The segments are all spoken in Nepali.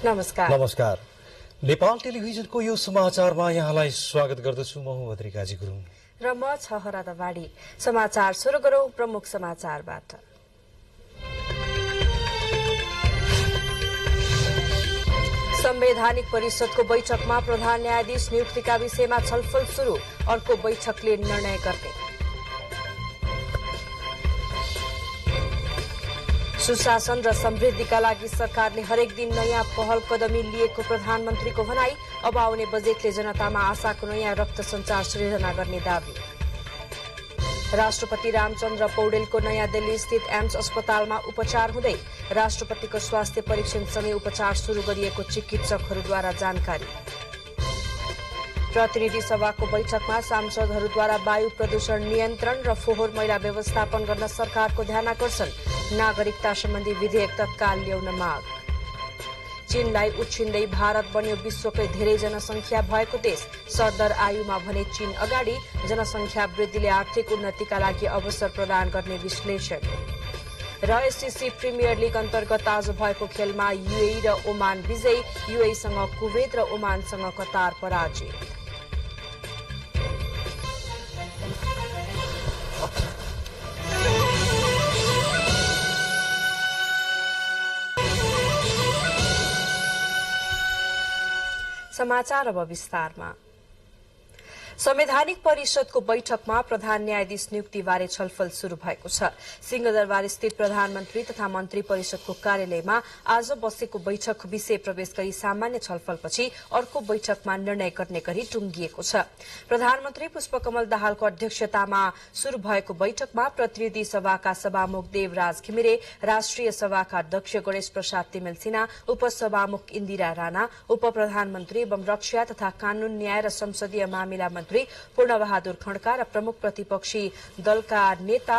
नमस्कार। नेपाल टेलिभिजनको यो समाचारमा यहाँलाई स्वागत गर्दछु। म हुँ भद्रिकाजी गुरुङ र म छहरा दवाडी। समाचार सुरु गरौं प्रमुख समाचारबाट। संवैधानिक परिषदको बैठकमा प्रधान न्यायाधीश नियुक्तिका विषयमा छलफल सुरु, अर्को बैठकले निर्णय गर्ने। सुशासन र समृद्धिका लागि सरकारले हरेक दिन नयाँ पहल कदमी लिएको प्रधानमन्त्रीको भनाई। अब आउने बजेटले जनतामा आशाको नयाँ रक्त संचार सृजना गर्ने दावी। राष्ट्रपति रामचन्द्र पौडेलको नयाँ दिल्ली स्थित एम्स अस्पतालमा उपचार हुँदै राष्ट्रपतिको स्वास्थ्य परीक्षणसँगै उपचार शुरू गरिएको चिकित्सकहरूद्वारा जानकारी। प्रतिनिधि सभाको बैठकमा सांसदहरूद्वारा वायु प्रदूषण नियन्त्रण र फोहोर मैला व्यवस्थापन गर्न सरकारको ध्यानाकर्षण। नागरिकता सम्बन्धी विधेयक तत्काल ल्याउन माग। चीनलाई उछिन्दै भारत बन्यो विश्वकै धेरै जनसंख्या भएको देश। सरदर आयुमा भने चीन अगाडि। जनसंख्या वृद्धिले आर्थिक उन्नतिका लागि अवसर प्रदान गर्ने विश्लेषण। र एससीसी प्रिमियर लीग अन्तर्गत आज भएको खेलमा यूएई र ओमान विजयी। यूएईसँग कुवेत र ओमानसँग कतार पराजित। समाचार अब विस्तारमा। संवैधानिक परिषदको बैठकमा प्रधान न्यायाधीश नियुक्तिबारे छलफल शुरू भएको छ। सिंहदरबार स्थित प्रधानमन्त्री तथा मन्त्री परिषदको कार्यालयमा आज बसेको बैठक विषय प्रवेश गरी सामान्य छलफलपछि अर्को बैठकमा निर्णय गर्ने गरी टुंगिएको छ। प्रधानमन्त्री पुष्पकमल दाहालको अध्यक्षतामा शुरू भएको बैठकमा प्रतिनिधि सभाका सभामुख देवराज घिमिरे, राष्ट्रिय सभाका अध्यक्ष गणेश प्रसाद तिमेल सिन्हा, उपसभामुख इन्दिरा राणा, उप प्रधानमन्त्री एवं रक्षा तथा कानून न्याय र संसदीय मामिला मन्त्री पूर्णबहादुर खड्का र प्रमुख प्रतिपक्षी दलका नेता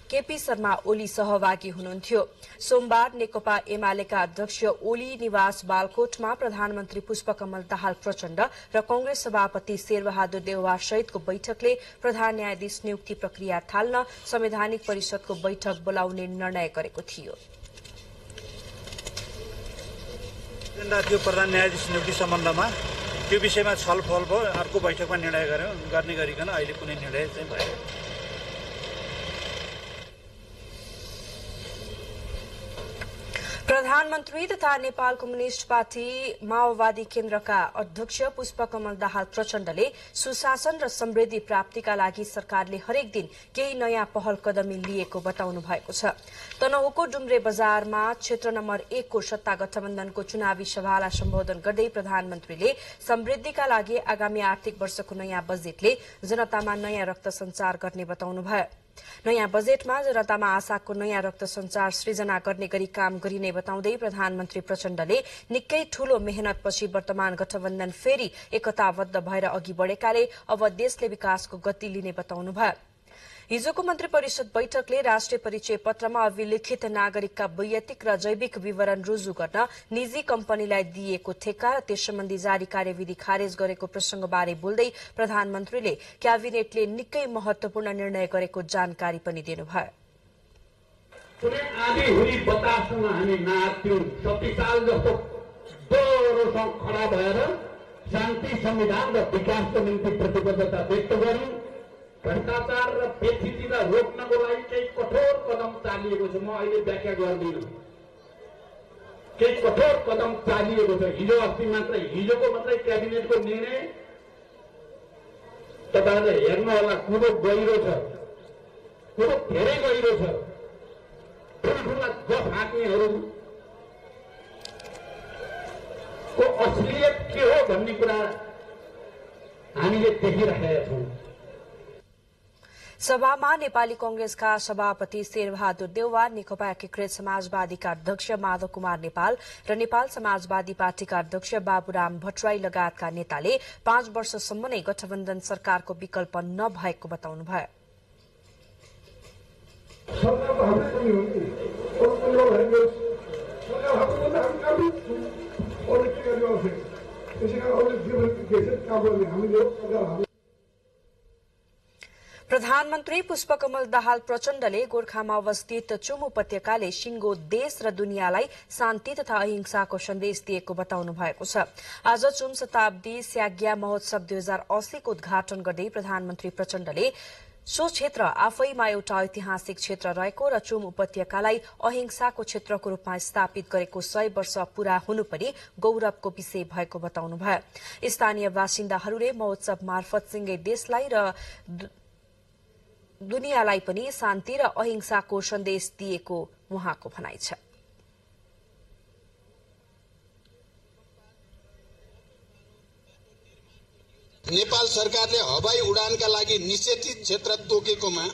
केपी शर्मा ओली सहभागी हुनुहुन्थ्यो। सोमबार नेकपा एमालेका अध्यक्ष ओली निवास बालकोटमा प्रधानमन्त्री पुष्पकमल दाहाल प्रचण्ड र कंग्रेस सभापति शेरबहादुर देउवा सहितको बैठकले प्रधान न्यायाधीश नियुक्ति प्रक्रिया थाल्न संवैधानिक परिषदको बैठक बोलाउने निर्णय गरेको थियो। प्रधान न्यायाधीश नियुक्ति सम्बन्धमा त्यो विषयमा छलफल भयो। अर्को बैठकमा निर्णय गर्ने गरिकन अहिले कुनै निर्णय चाहिँ भयो। प्रधानमन्त्री तथा नेपाल कम्युनिष्ट पार्टी माओवादी केन्द्रका अध्यक्ष पुष्पकमल दाहाल प्रचण्डले सुशासन र समृद्धि प्राप्तिका लागि सरकारले हरेक दिन केही नयाँ पहल कदमी लिएको बताउनु भएको छ। तनहुँको डुम्रे बजारमा क्षेत्र नम्बर 1 को सत्ता गठबन्धनको चुनावी सभालाई सम्बोधन गर्दै प्रधानमन्त्रीले समृद्धिका लागि आगामी आर्थिक वर्षको नयाँ बजेटले जनतामा नयाँ रक्त संचार गर्ने बताउनुभयो। नयाँ बजेटमा जनतामा आशाको नयाँ रक्त संचार सृजना गर्ने गरी काम गरिने बताउँदै प्रधानमन्त्री प्रचण्डले निकै ठूलो मेहनतपछि वर्तमान गठबन्धन फेरि एकताबद्ध भएर अघि बढेकाले अब देशले विकासको गति लिने बताउनुभयो। हिजोको मन्त्री परिषद बैठकले राष्ट्रिय परिचय पत्रमा अभिलिखित नागरिकका वैयक्तिक र जैविक विवरण रुजु गर्न निजी कम्पनीलाई दिएको ठेक्का र त्यस सम्बन्धी जारी कार्यविधि खारेज गरेको प्रसंगबारे बोल्दै प्रधानमन्त्रीले क्याबिनेटले निकै महत्वपूर्ण निर्णय गरेको जानकारी पनि दिनुभयो। कुनै आधी हुरी बतासमा हामी नाच्यौं, शक्तिशाल जस्तो दोहोरोसँग खडा भएर शान्ति, संविधान र विकासको निम्ति प्रतिबद्धता व्यक्त गर्यौं। भ्रष्टाचार र बेथितिलाई रोक्नको लागि केही कठोर कदम चालिएको छ। म अहिले व्याख्या गर्दिनँ। केही कठोर कदम चालिएको छ। हिजो अस्ति मात्रै हिजोको मात्रै क्याबिनेटको निर्णय तपाईहरुले हेर्नु होला। कुरो गहिरो छ, कुरो धेरै गहिरो छ। ठुल्ठुला गफ हाँक्नेहरूको असलियत के हो भन्ने कुरा हामीले देखिरहेका छौँ। सभामा नेपाली कंग्रेसका सभापति शेरबहादुर देउवा, नेकपा एकीकृत समाजवादीका अध्यक्ष माधव कुमार नेपाल र नेपाल समाजवादी पार्टीका अध्यक्ष बाबुराम भट्टराई लगायतका नेताले 5 वर्षसम्म नै गठबन्धन सरकारको विकल्प नभएको बताउनुभयो। प्रधानमन्त्री पुष्पकमल दाहाल प्रचण्डले गोर्खामा अवस्थित चुम उपत्यकाले सिंगो देश र दुनियाँलाई शान्ति तथा अहिंसाको सन्देश दिएको बताउनु भएको छ। आज चुम शताब्दी स्याग्या महोत्सव 2080 को उद्घाटन गर्दै प्रधानमन्त्री प्रचण्डले सो क्षेत्र आफैमा एउटा ऐतिहासिक क्षेत्र रहेको र चुम उपत्यकालाई अहिंसाको क्षेत्रको रूपमा स्थापित गरेको 100 वर्ष पूरा हुनु पनि गौरवको विषय भएको बताउनुभयो। स्थानीय बासिन्दाहरूले महोत्सव मार्फत सिंगै देशलाई र दुनियाँलाई पनि शान्ति र अहिंसाको सन्देश दिएको उहाँको भनाइ छ। नेपाल सरकारले हवाई उडानका लागि निषेधित क्षेत्र तोकेकोमा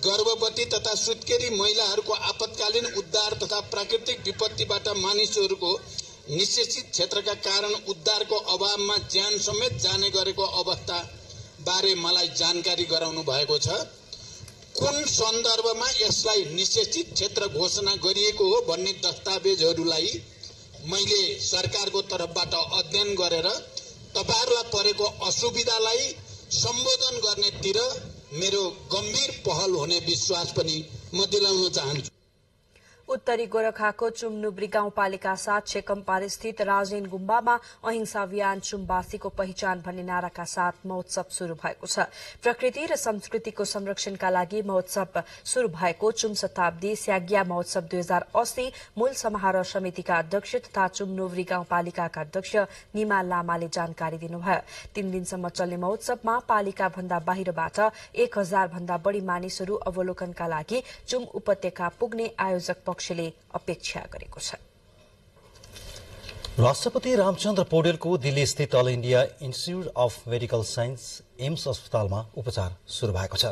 गर्भवती तथा सुत्केरी महिलाहरूको आपतकालीन उद्धार तथा प्राकृतिक विपत्तिबाट मानिसहरूको निषेधित क्षेत्रका कारण उद्धारको अभावमा ज्यान समेत जाने गरेको अवस्था बारे मलाई जानकारी गराउनु भएको छ। कुन सन्दर्भमा यसलाई निषेधित क्षेत्र घोषणा गरिएको हो भन्ने दस्तावेजहरूलाई मैले सरकारको तर्फबाट अध्ययन गरेर तपाईहरुलाई परेको असुविधालाई सम्बोधन गर्नेतिर मेरो गम्भीर पहल हुने विश्वास पनि म दिलाउन चाहन्छु। उत्तरी गोरखाको चुमनुब्री गाउँपालिका 7 छेकम्पार स्थित राजेन गुम्बामा अहिंसा अभियान चुमवासीको पहिचान भन्ने नाराका साथ महोत्सव शुरू भएको छ। प्रकृति र संस्कृतिको संरक्षणका लागि महोत्सव शुरू भएको चुम शताब्दी स्याग्या महोत्सव 2080 मूल समारोह समितिका अध्यक्ष तथा चुमनुब्री गाउँपालिकाका अध्यक्ष निमा लामाले जानकारी दिनुभयो। 3 दिनसम्म चल्ने महोत्सवमा पालिका भन्दा बाहिरबाट 1000 भन्दा बढ़ी मानिसहरू अवलोकनका लागि चुम उपत्यका पुग्ने आयोजक पक्षले अपेक्षा गरेको छ। राष्ट्रपति रामचन्द्र पौडेलको दिल्ली स्थित all India institute of medical science AIIMS अस्पतालमा उपचार शुरू भएको छ।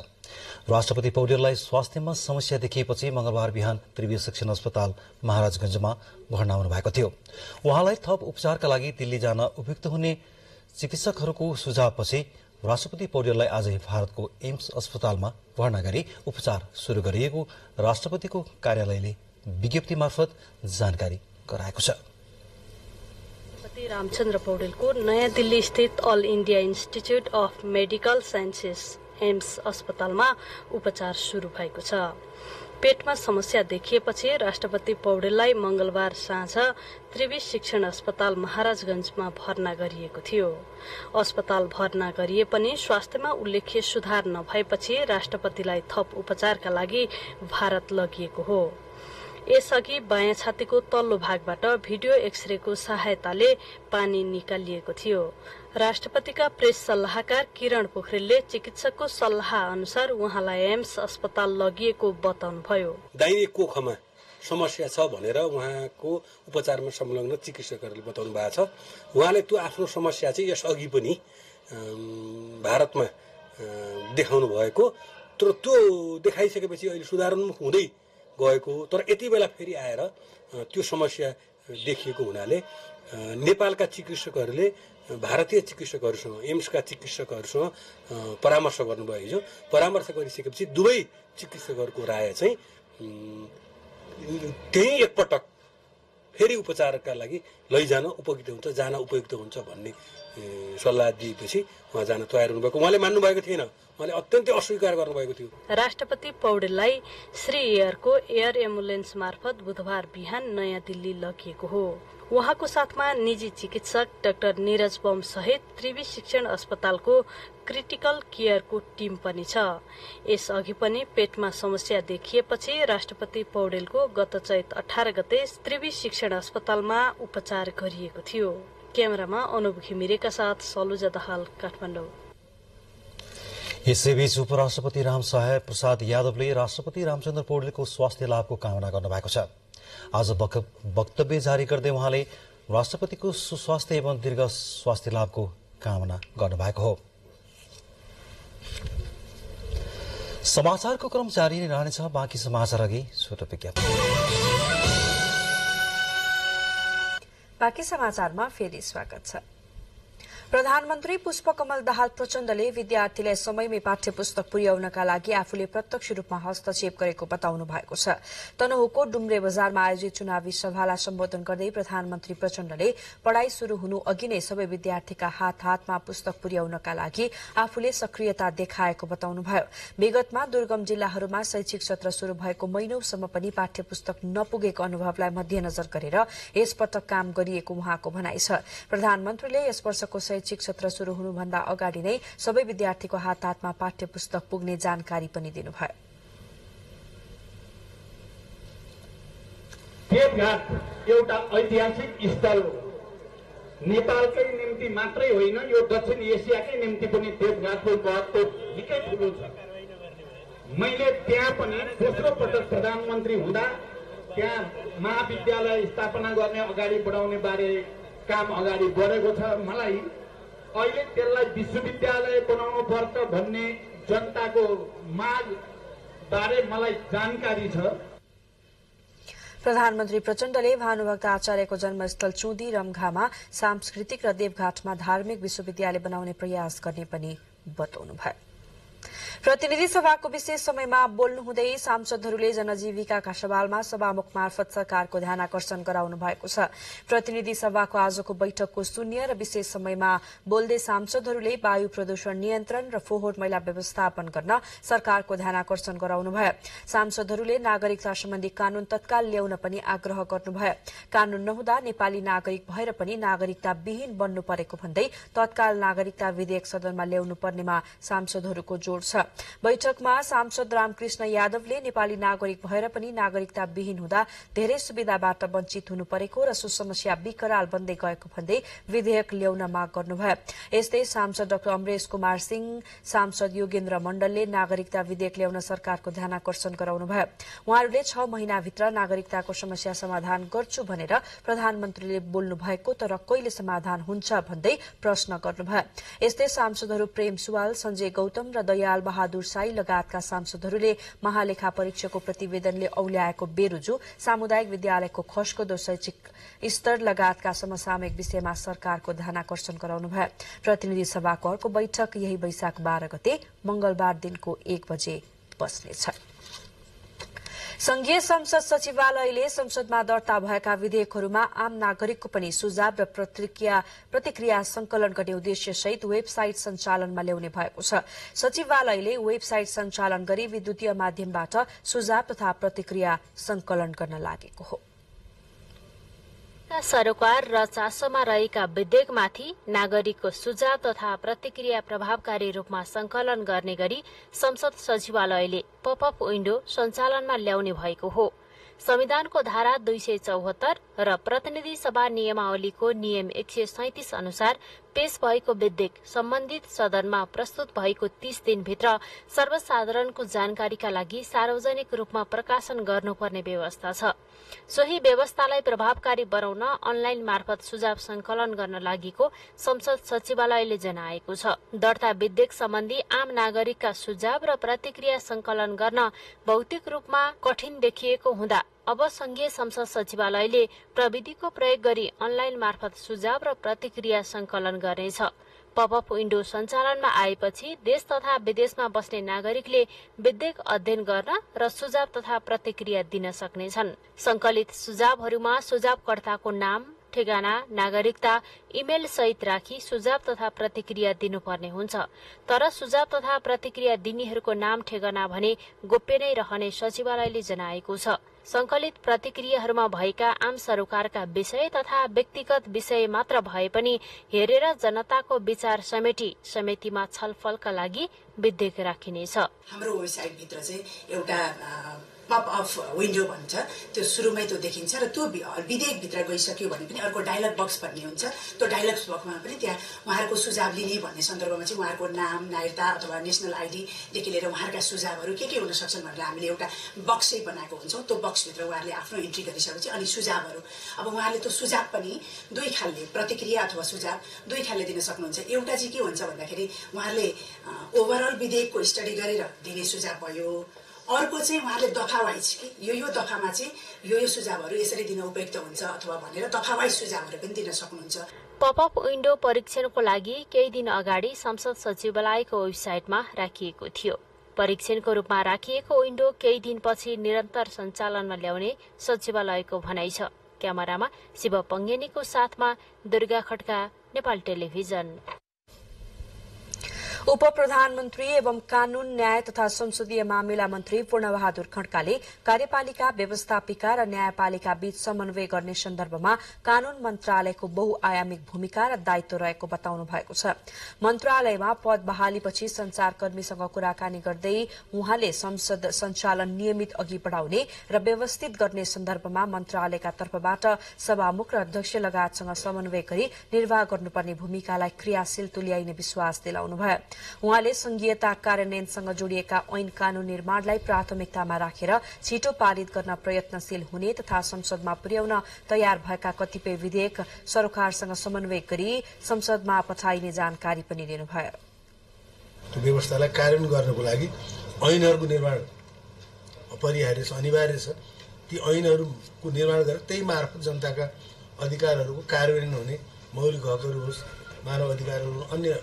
राष्ट्रपति पौडेललाई स्वास्थ्यमा समस्या देखिएपछि मंगलबार बिहान त्रिवी शिक्षण अस्पताल महाराजगंजमा भर्ना हुनु भएको थियो। उहाँलाई थप उपचारका लागि दिल्ली जान उपयुक्त हुने चिकित्सकहरूको सुझावपछि राष्ट्रपति पौडेललाई आजै भारतको एम्स अस्पतालमा भर्ना गरी उपचार शुरू गरिएको राष्ट्रपतिको कार्यालयले विज्ञप्ति मार्फत जानकारी गराएको छ। राष्ट्रपति रामचन्द्र पौडेलको नयाँ दिल्ली स्थित all India institute of medical sciences AIIMS अस्पतालमा उपचार शुरू भएको छ। पेटमा समस्या देखिएपछि राष्ट्रपति पौडेललाई मंगलबार साँझ त्रिवी शिक्षण अस्पताल महाराजगंजमा भर्ना गरिएको थियो। अस्पताल भर्ना गरिए पनि स्वास्थ्यमा उल्लेख्य सुधार नभएपछि राष्ट्रपतिलाई थप उपचारका लागि भारत लगिएको हो। यसअघि बायाँ छातीको तल्लो भागबाट भिडियो एक्सरेको सहायताले पानी निकालिएको थियो। राष्ट्रपतिका प्रेस सल्लाहकार किरण पोखरेलले चिकित्सकको सल्लाह अनुसार उहाँलाई एम्स अस्पताल लगिएको बताउनुभयो। दाहिने कोखमा समस्या छ भनेर उहाँको उपचारमा संलग्न चिकित्सकहरूले बताउनु भएको छ। उहाँले त्यो आफ्नो समस्या चाहिँ यसअघि पनि भारतमा देखाउनु भएको, तर त्यो देखाइसकेपछि अहिले सुधारोन्मुख हुँदै गएको, तर यति बेला फेरि आएर त्यो समस्या देखिएको हुनाले नेपालका चिकित्सकहरूले भारतीय चिकित्सकहरूसँग एम्सका चिकित्सकहरूसँग परामर्श गर्नुभयो। हिजो परामर्श गरिसकेपछि दुवै चिकित्सकहरूको राय चाहिँ त्यही एकपटक फेरि उपचारका लागि लैजान उपयुक्त हुन्छ, जान उपयुक्त हुन्छ भन्ने सल्लाह दिएपछि उहाँ जान तयार हुनुभएको। उहाँले मान्नु भएको थिएन, उहाँले अत्यन्तै अस्वीकार गर्नुभएको थियो। राष्ट्रपति पौडेललाई श्री एयरको एयर एम्बुलेन्स मार्फत बुधबार बिहान नयाँ दिल्ली लगिएको हो। उहाँको साथमा निजी चिकित्सक डाक्टर नीरज बम सहित त्रिवी शिक्षण अस्पतालको क्रिटिकल केयरको टिम पनि छ। यसअघि पनि पेटमा समस्या देखिएपछि राष्ट्रपति पौडेलको गत चैत 18 गते त्रिवी शिक्षण अस्पतालमा उपचार गरिएको थियो। क्यामेरामा अनुप घिमिरेका साथ सलुजा दाहाल, काठमाडौँ। यसैबीच उपराष्ट्रपति रामसहाय प्रसाद यादवले राष्ट्रपति रामचन्द्र पौडेलको स्वास्थ्य लाभको कामना गर्नुभएको छ। आज वक्तव्य जारी गर्दै उहाँले राष्ट्रपतिको सुस्वास्थ्य एवं दीर्घ स्वास्थ्य लाभको कामना गर्नुभएको हो। समाचारको क्रम जारी नै रहनेछ। बाँकी समाचार अघि छोटो विज्ञापन। बाँकी समाचारमा फेरि स्वागत छ। प्रधानमन्त्री पुष्पकमल दाहाल प्रचण्डले विद्यार्थीलाई समयमै पाठ्य पुस्तक पुर्याउनका लागि आफूले प्रत्यक्ष रूपमा हस्तक्षेप गरेको बताउनु भएको छ। तनहुँको डुम्रे बजारमा आयोजित चुनावी सभालाई सम्बोधन गर्दै प्रधानमन्त्री प्रचण्डले पढ़ाई शुरू हुनु अघि नै सबै विद्यार्थीका हातमा पुस्तक पुर्याउनका लागि आफूले सक्रियता देखाएको बताउनुभयो। विगतमा दुर्गम जिल्लाहरूमा शैक्षिक सत्र शुरू भएको महिनौसम्म पनि पाठ्य पुस्तक नपुगेको अनुभवलाई मध्यनजर गरेर यसपटक काम गरिएको उहाँको भनाइ छ। प्रधानमन्त्रीले यस वर्षको शैक्षिक सत्र शुरू हुनुभन्दा अगाडि नै सबै विद्यार्थीको हातमा पाठ्य पुस्तक पुग्ने जानकारी पनि दिनुभयो। देवघाट एउटा ऐतिहासिक स्थल हो। नेपालकै निम्ति मात्रै होइन, यो दक्षिण एसियाकै निम्ति पनि देवघाटको महत्व निकै ठूलो छ। मैले त्यहाँ पनि दोस्रो पटक प्रधानमन्त्री हुँदा त्यहाँ महाविद्यालय स्थापना गर्ने अगाडि बढाउने बारे काम अगाडि बढेको छ। मलाई अहिले त्यसलाई विश्वविद्यालय बनाउनु पर्छ भन्ने जनताको माग बारे मलाई जानकारी छ। प्रधानमन्त्री प्रचण्डले भानुभक्त आचार्यको जन्मस्थल चुदी रम्घामा सांस्कृतिक र देवघाटमा धार्मिक विश्वविद्यालय बनाउने प्रयास गर्ने पनि बताउनुभयो। प्रतिनिधि सभाको विशेष समयमा बोल्नुहुँदै सांसदहरूले जनजीविकाका सवालमा सभामुख मार्फत सरकारको ध्यान आकर्षण गराउनु भएको छ। प्रतिनिधि सभाको आजको बैठकको शून्य र विशेष समयमा बोल्दै सांसदहरूले वायु प्रदूषण नियन्त्रण र फोहोर मैला व्यवस्थापन गर्न सरकारको ध्यान आकर्षण गराउनुभयो। सांसदहरूले नागरिकता सम्बन्धी कानून तत्काल ल्याउन पनि आग्रह गर्नुभयो। कानून नहुँदा नेपाली नागरिक भएर पनि नागरिकता विहीन बन्नु परेको भन्दै तत्काल नागरिकता विधेयक सदनमा ल्याउनु पर्नेमा सांसदहरूको जोड़ छ। बैठकमा सांसद रामकृष्ण यादवले नेपाली नागरिक भएर पनि नागरिकता विहीन हुँदा धेरै सुविधाबाट वञ्चित हुनु परेको र सो समस्या विकराल बन्दै गएको भन्दै विधेयक ल्याउन माग गर्नुभयो। यस्तै सांसद डाक्टर अमरेश कुमार सिंह, सांसद योगेन्द्र मण्डलले नागरिकता विधेयक ल्याउन सरकारको ध्यान आकर्षण गराउनुभयो। उहाँहरूले 6 महिनाभित्र नागरिकताको समस्या समाधान गर्छु भनेर प्रधानमन्त्रीले बोल्नु भएको तर कहिले समाधान हुन्छ भन्दै प्रश्न गर्नुभयो। यस्तै सांसदहरू प्रेम सुवाल, संजय गौतम र दयाल बहादुर साई लगायतका सांसदहरूले महालेखा परीक्षाको प्रतिवेदनले औल्याएको बेरुजु, सामुदायिक विद्यालयको खस्कदो शैक्षिक स्तर लगायतका समसामयिक विषयमा सरकारको ध्यान आकर्षण गराउनुभयो। प्रतिनिधि सभाको अर्को बैठक यही वैशाख 12 गते मंगलबार दिनको 1 बजे बस्नेछ। संघीय संसद सचिवालयले संसदमा दर्ता भएका विधेयकहरूमा आम नागरिकको पनि सुझाव र प्रतिक्रिया संकलन गर्ने उद्देश्य सहित वेबसाइट सञ्चालनमा ल्याउने भएको छ। सचिवालयले वेबसाइट सञ्चालन गरी विद्युतीय माध्यमबाट सुझाव तथा प्रतिक्रिया संकलन गर्न लागेको हो। सरोकार र चासोमा रहेका विधेयकमाथि नागरिकको सुझाव तथा प्रतिक्रिया प्रभावकारी रूपमा संकलन गर्ने गरी संसद सचिवालयले पपअप विन्डो सञ्चालनमा ल्याउने भएको हो। संविधानको धारा 274 र प्रतिनिधि सभा नियमावलीको नियम 137 अनुसार पेश भएको विधेयक सम्बन्धित सदनमा प्रस्तुत भएको 30 दिनभित्र सर्वसाधारणको जानकारीका लागि सार्वजनिक रूपमा प्रकाशन गर्नुपर्ने व्यवस्था छ। सोही व्यवस्थालाई प्रभावकारी बनाउन अनलाइन मार्फत सुझाव संकलन गर्न लागेको संसद सचिवालयले जनाएको छ। दर्ता विधेयक सम्बन्धी आम नागरिकका सुझाव र प्रतिक्रिया संकलन गर्न भौतिक रूपमा कठिन देखिएको हुँदा अब संघीय संसद सचिवालयले प्रविधिको प्रयोग गरी अनलाइन मार्फत सुझाव र प्रतिक्रिया संकलन गर्नेछ। पपअप विन्डो सञ्चालनमा आएपछि देश तथा विदेशमा बस्ने नागरिकले विधेयक अध्ययन गर्न र सुझाव तथा प्रतिक्रिया दिन सक्नेछन्। संकलित सुझावहरूमा सुझावकर्ताको नाम, ठेगाना, नागरिकता, इमेल सहित राखी सुझाव तथा प्रतिक्रिया दिनुपर्ने हुन्छ। तर सुझाव तथा प्रतिक्रिया दिनेहरूको नाम, ठेगाना भने गोप्य नै रहने सचिवालयले जनाएको छ। संकलित प्रतिक्रियाहरूमा भएका आम सरोकारका विषय तथा व्यक्तिगत विषय मात्र भए पनि हेरेर जनताको विचार समेटी समितिमा छलफलका लागि विधेयक राखिनेछ। हाम्रो वेबसाइट भित्र चाहिँ एउटा पपअप विन्डो भन्छ, त्यो सुरुमै त्यो देखिन्छ र त्यो विधेयक भित्र गइसक्यो भने पनि अर्को डायलग बक्स भन्ने हुन्छ। त्यो डायलग बक्समा पनि त्यहाँ उहाँहरूको सुझाव लिने भन्ने सन्दर्भमा चाहिँ उहाँहरूको नाम, नागरिकता अथवा नेसनल आइडीदेखि लिएर उहाँहरूका सुझावहरू के हुन सक्छन् भनेर हामीले एउटा बक्सै बनाएको हुन्छौँ। त्यो बक्सभित्र उहाँहरूले आफ्नो इन्ट्री गरिसकेपछि अनि सुझावहरू, अब उहाँहरूले त्यो सुझाव पनि दुई खालले, प्रतिक्रिया अथवा सुझाव दुई खालले दिन सक्नुहुन्छ। एउटा चाहिँ के हुन्छ भन्दाखेरि उहाँहरूले ओभरअल विधेयकको स्टडी गरेर दिने सुझाव भयो। अर्को चाहिँ उहाँहरूले दफा वाइज कि यो दफामा चाहिँ यो सुझावहरू यसरी दिन उपयुक्त हुन्छ अथवा भनेर दफा वाइज सुझावहरू पनि दिन सक्नुहुन्छ। पपअप विन्डो परीक्षणको लागि केही दिन अगाडि संसद सचिवालयको वेबसाइटमा राखिएको थियो। परीक्षणको रूपमा राखिएको विन्डो केही दिनपछि निरन्तर सञ्चालनमा ल्याउने सचिवालयको भनाइ छ। क्यामेरामा शिव पङ्गेनीको साथमा दुर्गा खड्का, नेपाल टेलिभिजन। उप प्रधानमन्त्री एवं कानून न्याय तथा संसदीय मामिला मन्त्री पूर्णबहादुर खड्काले कार्यपालिका, व्यवस्थापिका र न्यायपालिका बीच समन्वय गर्ने सन्दर्भमा कानून मन्त्रालयको बहुआयामिक भूमिका र दायित्व रहेको बताउनु भएको छ। मन्त्रालयमा पद बहालीपछि संचारकर्मीसँग कुराकानी गर्दै उहाँले संसद सञ्चालन नियमित अघि बढाउने र व्यवस्थित गर्ने सन्दर्भमा मन्त्रालयका तर्फबाट सभामुख र अध्यक्ष लगायतसँग समन्वय गरी निर्वाह गर्नुपर्ने भूमिकालाई क्रियाशील तुल्याइने विश्वास दिलाउनुभयो। उहाँले संघीयता कार्यान्वयनसँग जोडिएका ऐन कानून निर्माणलाई प्राथमिकतामा राखेर छिटो पारित गर्न प्रयत्नशील हुने तथा संसदमा पुर्याउन तयार भएका कतिपय विधेयक सरकारसँग समन्वय गरी संसदमा पठाइने जानकारी पनि दिनुभयो। त्यो व्यवस्थालाई कार्यान्वयन गर्नको लागि ऐनहरूको निर्माण अपरिहार्य छ, अनिवार्य छ। ती ऐनहरूको निर्माण गरेर त्यही मार्फत जनताका अधिकारहरूको कार्यान्वयन हुने, मौलिक हकहरू होस्, मानव अधिकारहरू, अन्य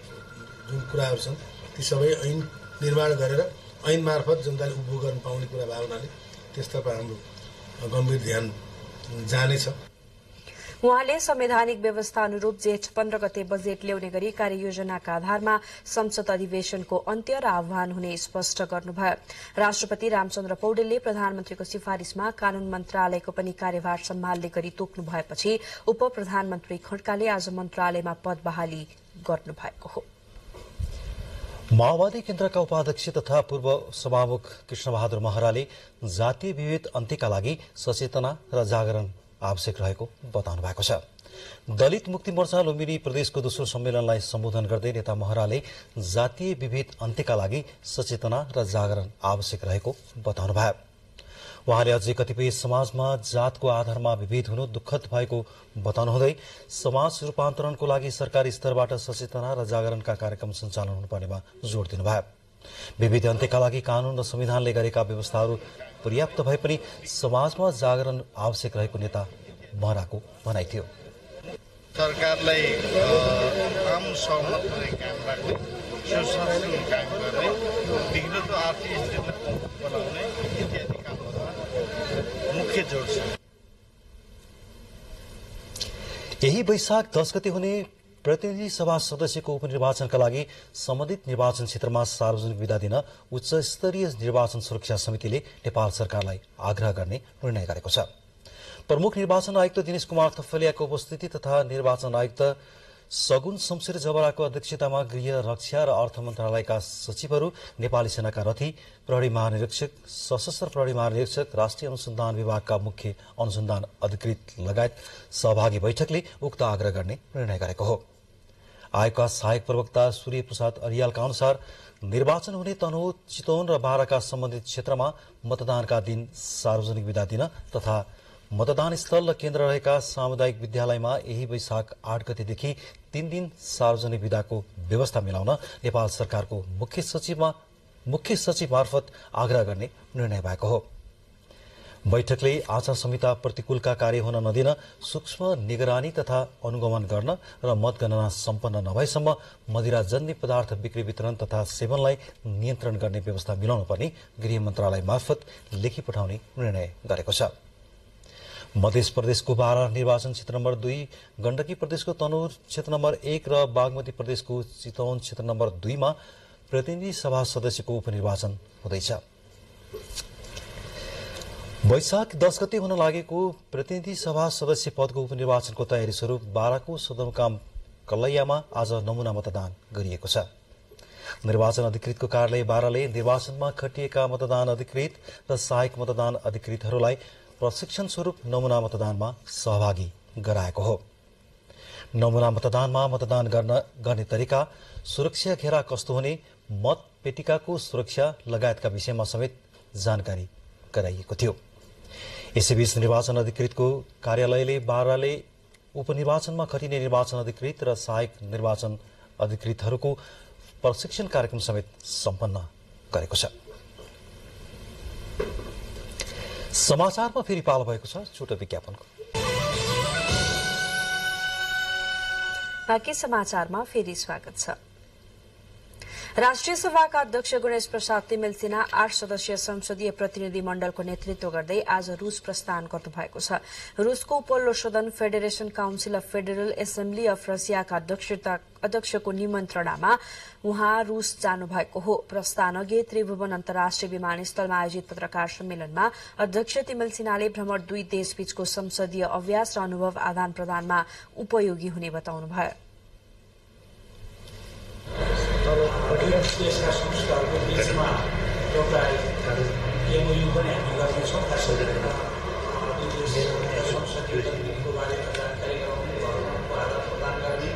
जुन कुराहरू छन् ती सबै ऐन निर्माण गरेर ऐन मार्फत जनताले उपभोग गर्न पाउने कुरा भएको हुनाले त्यसतर्फ हाम्रो गम्भीर ध्यान जानेछ। उहाँले संवैधानिक व्यवस्था अनुरूप जेठ 15 गते बजेट ल्याउने गरी कार्ययोजनाका आधारमा संसद अधिवेशनको अन्त्य र आह्वान हुने स्पष्ट गर्नुभयो। राष्ट्रपति रामचन्द्र पौडेलले प्रधानमन्त्रीको सिफारिशमा कानून मन्त्रालयको पनि कार्यभार सम्हाल्ने गरी तोक्नु भएपछि उप प्रधानमन्त्री खड्काले आज मन्त्रालयमा पद बहाली गर्नुभएको हो। माओवादी केन्द्रका उपाध्यक्ष तथा पूर्व सभामुख कृष्णबहादुर महराले जातीय विभेद अन्त्यका लागि सचेतना र जागरण आवश्यक रहेको बताउनु भएको छ। दलित मुक्ति मोर्चा लुम्बिनी प्रदेशको दोस्रो सम्मेलनलाई सम्बोधन गर्दै नेता महराले जातीय विभेद अन्त्यका लागि सचेतना र जागरण आवश्यक रहेको बताउनु भयो। उहाँले अझै कतिपय समाजमा जातको आधारमा विभेद हुनु दुःखद भएको बताउनुहुँदै समाज रूपान्तरणको लागि सरकारी स्तरबाट सचेतना र जागरणका कार्यक्रम सञ्चालन हुनुपर्नेमा जोड़ दिनुभयो। विभेद अन्त्यका लागि कानून र संविधानले गरेका व्यवस्थाहरू पर्याप्त भए पनि समाजमा जागरण आवश्यक रहेको नेता महराको भनाइ थियो। सरकारलाई आम सहमत हुने काम राख्ने, सुशासन कायम गर्ने, बिग्रदो आर्थिक स्थितिलाई बनाउने इत्यादि कामहरूमा मुख्य जोड छ। यही वैशाख 10 गते हुने प्रतिनिधि सभा सदस्यको उपनिर्वाचनका लागि सम्बन्धित निर्वाचन क्षेत्रमा सार्वजनिक विदा दिन उच्च स्तरीय निर्वाचन सुरक्षा समितिले नेपाल सरकारलाई आग्रह गर्ने निर्णय गरेको छ। प्रमुख निर्वाचन आयुक्त दिनेश कुमार थपलियाको उपस्थिति तथा निर्वाचन आयुक्त सगुन शमशेर जबराको अध्यक्षतामा गृह, रक्षा र अर्थ मन्त्रालयका सचिवहरू, नेपाली सेनाका रथी, प्रहरी महानिरीक्षक, सशस्त्र प्रहरी महानिरीक्षक, राष्ट्रिय अनुसन्धान विभागका मुख्य अनुसन्धान अधिकृत लगायत सहभागी बैठकले उक्त आग्रह गर्ने निर्णय गरेको हो। आयोगका सहायक प्रवक्ता सूर्य प्रसाद अरियालका अनुसार निर्वाचन हुने तनहुँ, चितवन र बाराका सम्बन्धित क्षेत्रमा मतदानका दिन सार्वजनिक विदा दिन तथा मतदान स्थल र केन्द्र रहेका सामुदायिक विद्यालयमा यही वैशाख 8 गतेदेखि 3 दिन सार्वजनिक विदाको व्यवस्था मिलाउन नेपाल सरकारको मुख्य सचिव मार्फत आग्रह गर्ने निर्णय भएको हो। बैठकले आचार संहिता प्रतिकूलका कार्य हुन नदिन, सूक्ष्म निगरानी तथा अनुगमन गर्न र मतगणना सम्पन्न नभएसम्म मदिराजन्य पदार्थ बिक्री वितरण तथा सेवनलाई नियन्त्रण गर्ने व्यवस्था मिलाउनु पर्ने गृह मन्त्रालय मार्फत लेखी पठाउने निर्णय गरेको छ। मध्य प्रदेशको बारा निर्वाचन क्षेत्र नम्बर 2, गण्डकी प्रदेशको तनहुँ क्षेत्र नम्बर 1 र बागमती प्रदेशको चितवन क्षेत्र नम्बर 2 मा प्रतिनिधि सभा सदस्यको उपनिर्वाचन हुँदैछ। वैशाख 10 गते हुन लागेको प्रतिनिधि सभा सदस्य पदको उपनिर्वाचनको तयारी स्वरूप बाराको सदरमुकाम कलैयामा आज नमूना मतदान गरिएको छ। निर्वाचन अधिकृतको कार्यालय बाराले निर्वाचनमा खटिएका मतदान अधिकृत र सहायक मतदान अधिकृतहरूलाई प्रशिक्षण स्वरूप नमूना मतदानमा सहभागी गराएको हो। नमूना मतदानमा मतदान गर्ने तरिका, सुरक्षा घेरा कस्तो हुने, मत पेटिकाको सुरक्षा लगायतका विषयमा समेत जानकारी गराइएको थियो। यसैबीच निर्वाचन अधिकृतको कार्यालयले बाराले उपनिर्वाचनमा खटिने निर्वाचन अधिकृत र सहायक निर्वाचन अधिकृतहरूको प्रशिक्षण कार्यक्रम समेत सम्पन्न गरेको छ। समाचारमा फेरि पालो भएको छ छोटो विज्ञापनको। बाँकी समाचारमा फेरि स्वागत छ। राष्ट्रिय सभाका अध्यक्ष गणेश प्रसाद तिमेल सिन्हा 8 सदस्यीय संसदीय प्रतिनिधि मण्डलको नेतृत्व गर्दै आज रूस प्रस्थान गर्नुभएको छ। रूसको उपल्लो सदन federation council of federal assembly of रसियाका अध्यक्षको निमन्त्रणामा उहाँ रूस जानुभएको हो। प्रस्थान अघि त्रिभुवन अन्तर्राष्ट्रिय विमानस्थलमा आयोजित पत्रकार सम्मेलनमा अध्यक्ष तिमेल सिन्हाले भ्रमण दुई देशबीचको संसदीय अभ्यास र अनुभव आदान प्रदानमा उपयोगी हुने बताउनुभयो। देशका संस्थाहरूको बीचमा एउटा एमओयू पनि हामी गर्नेछौँ। खास गरेर संसदीय प्रतिनिधिको बारेमा जानकारी गराउने, भवनको आदान प्रदान गर्ने,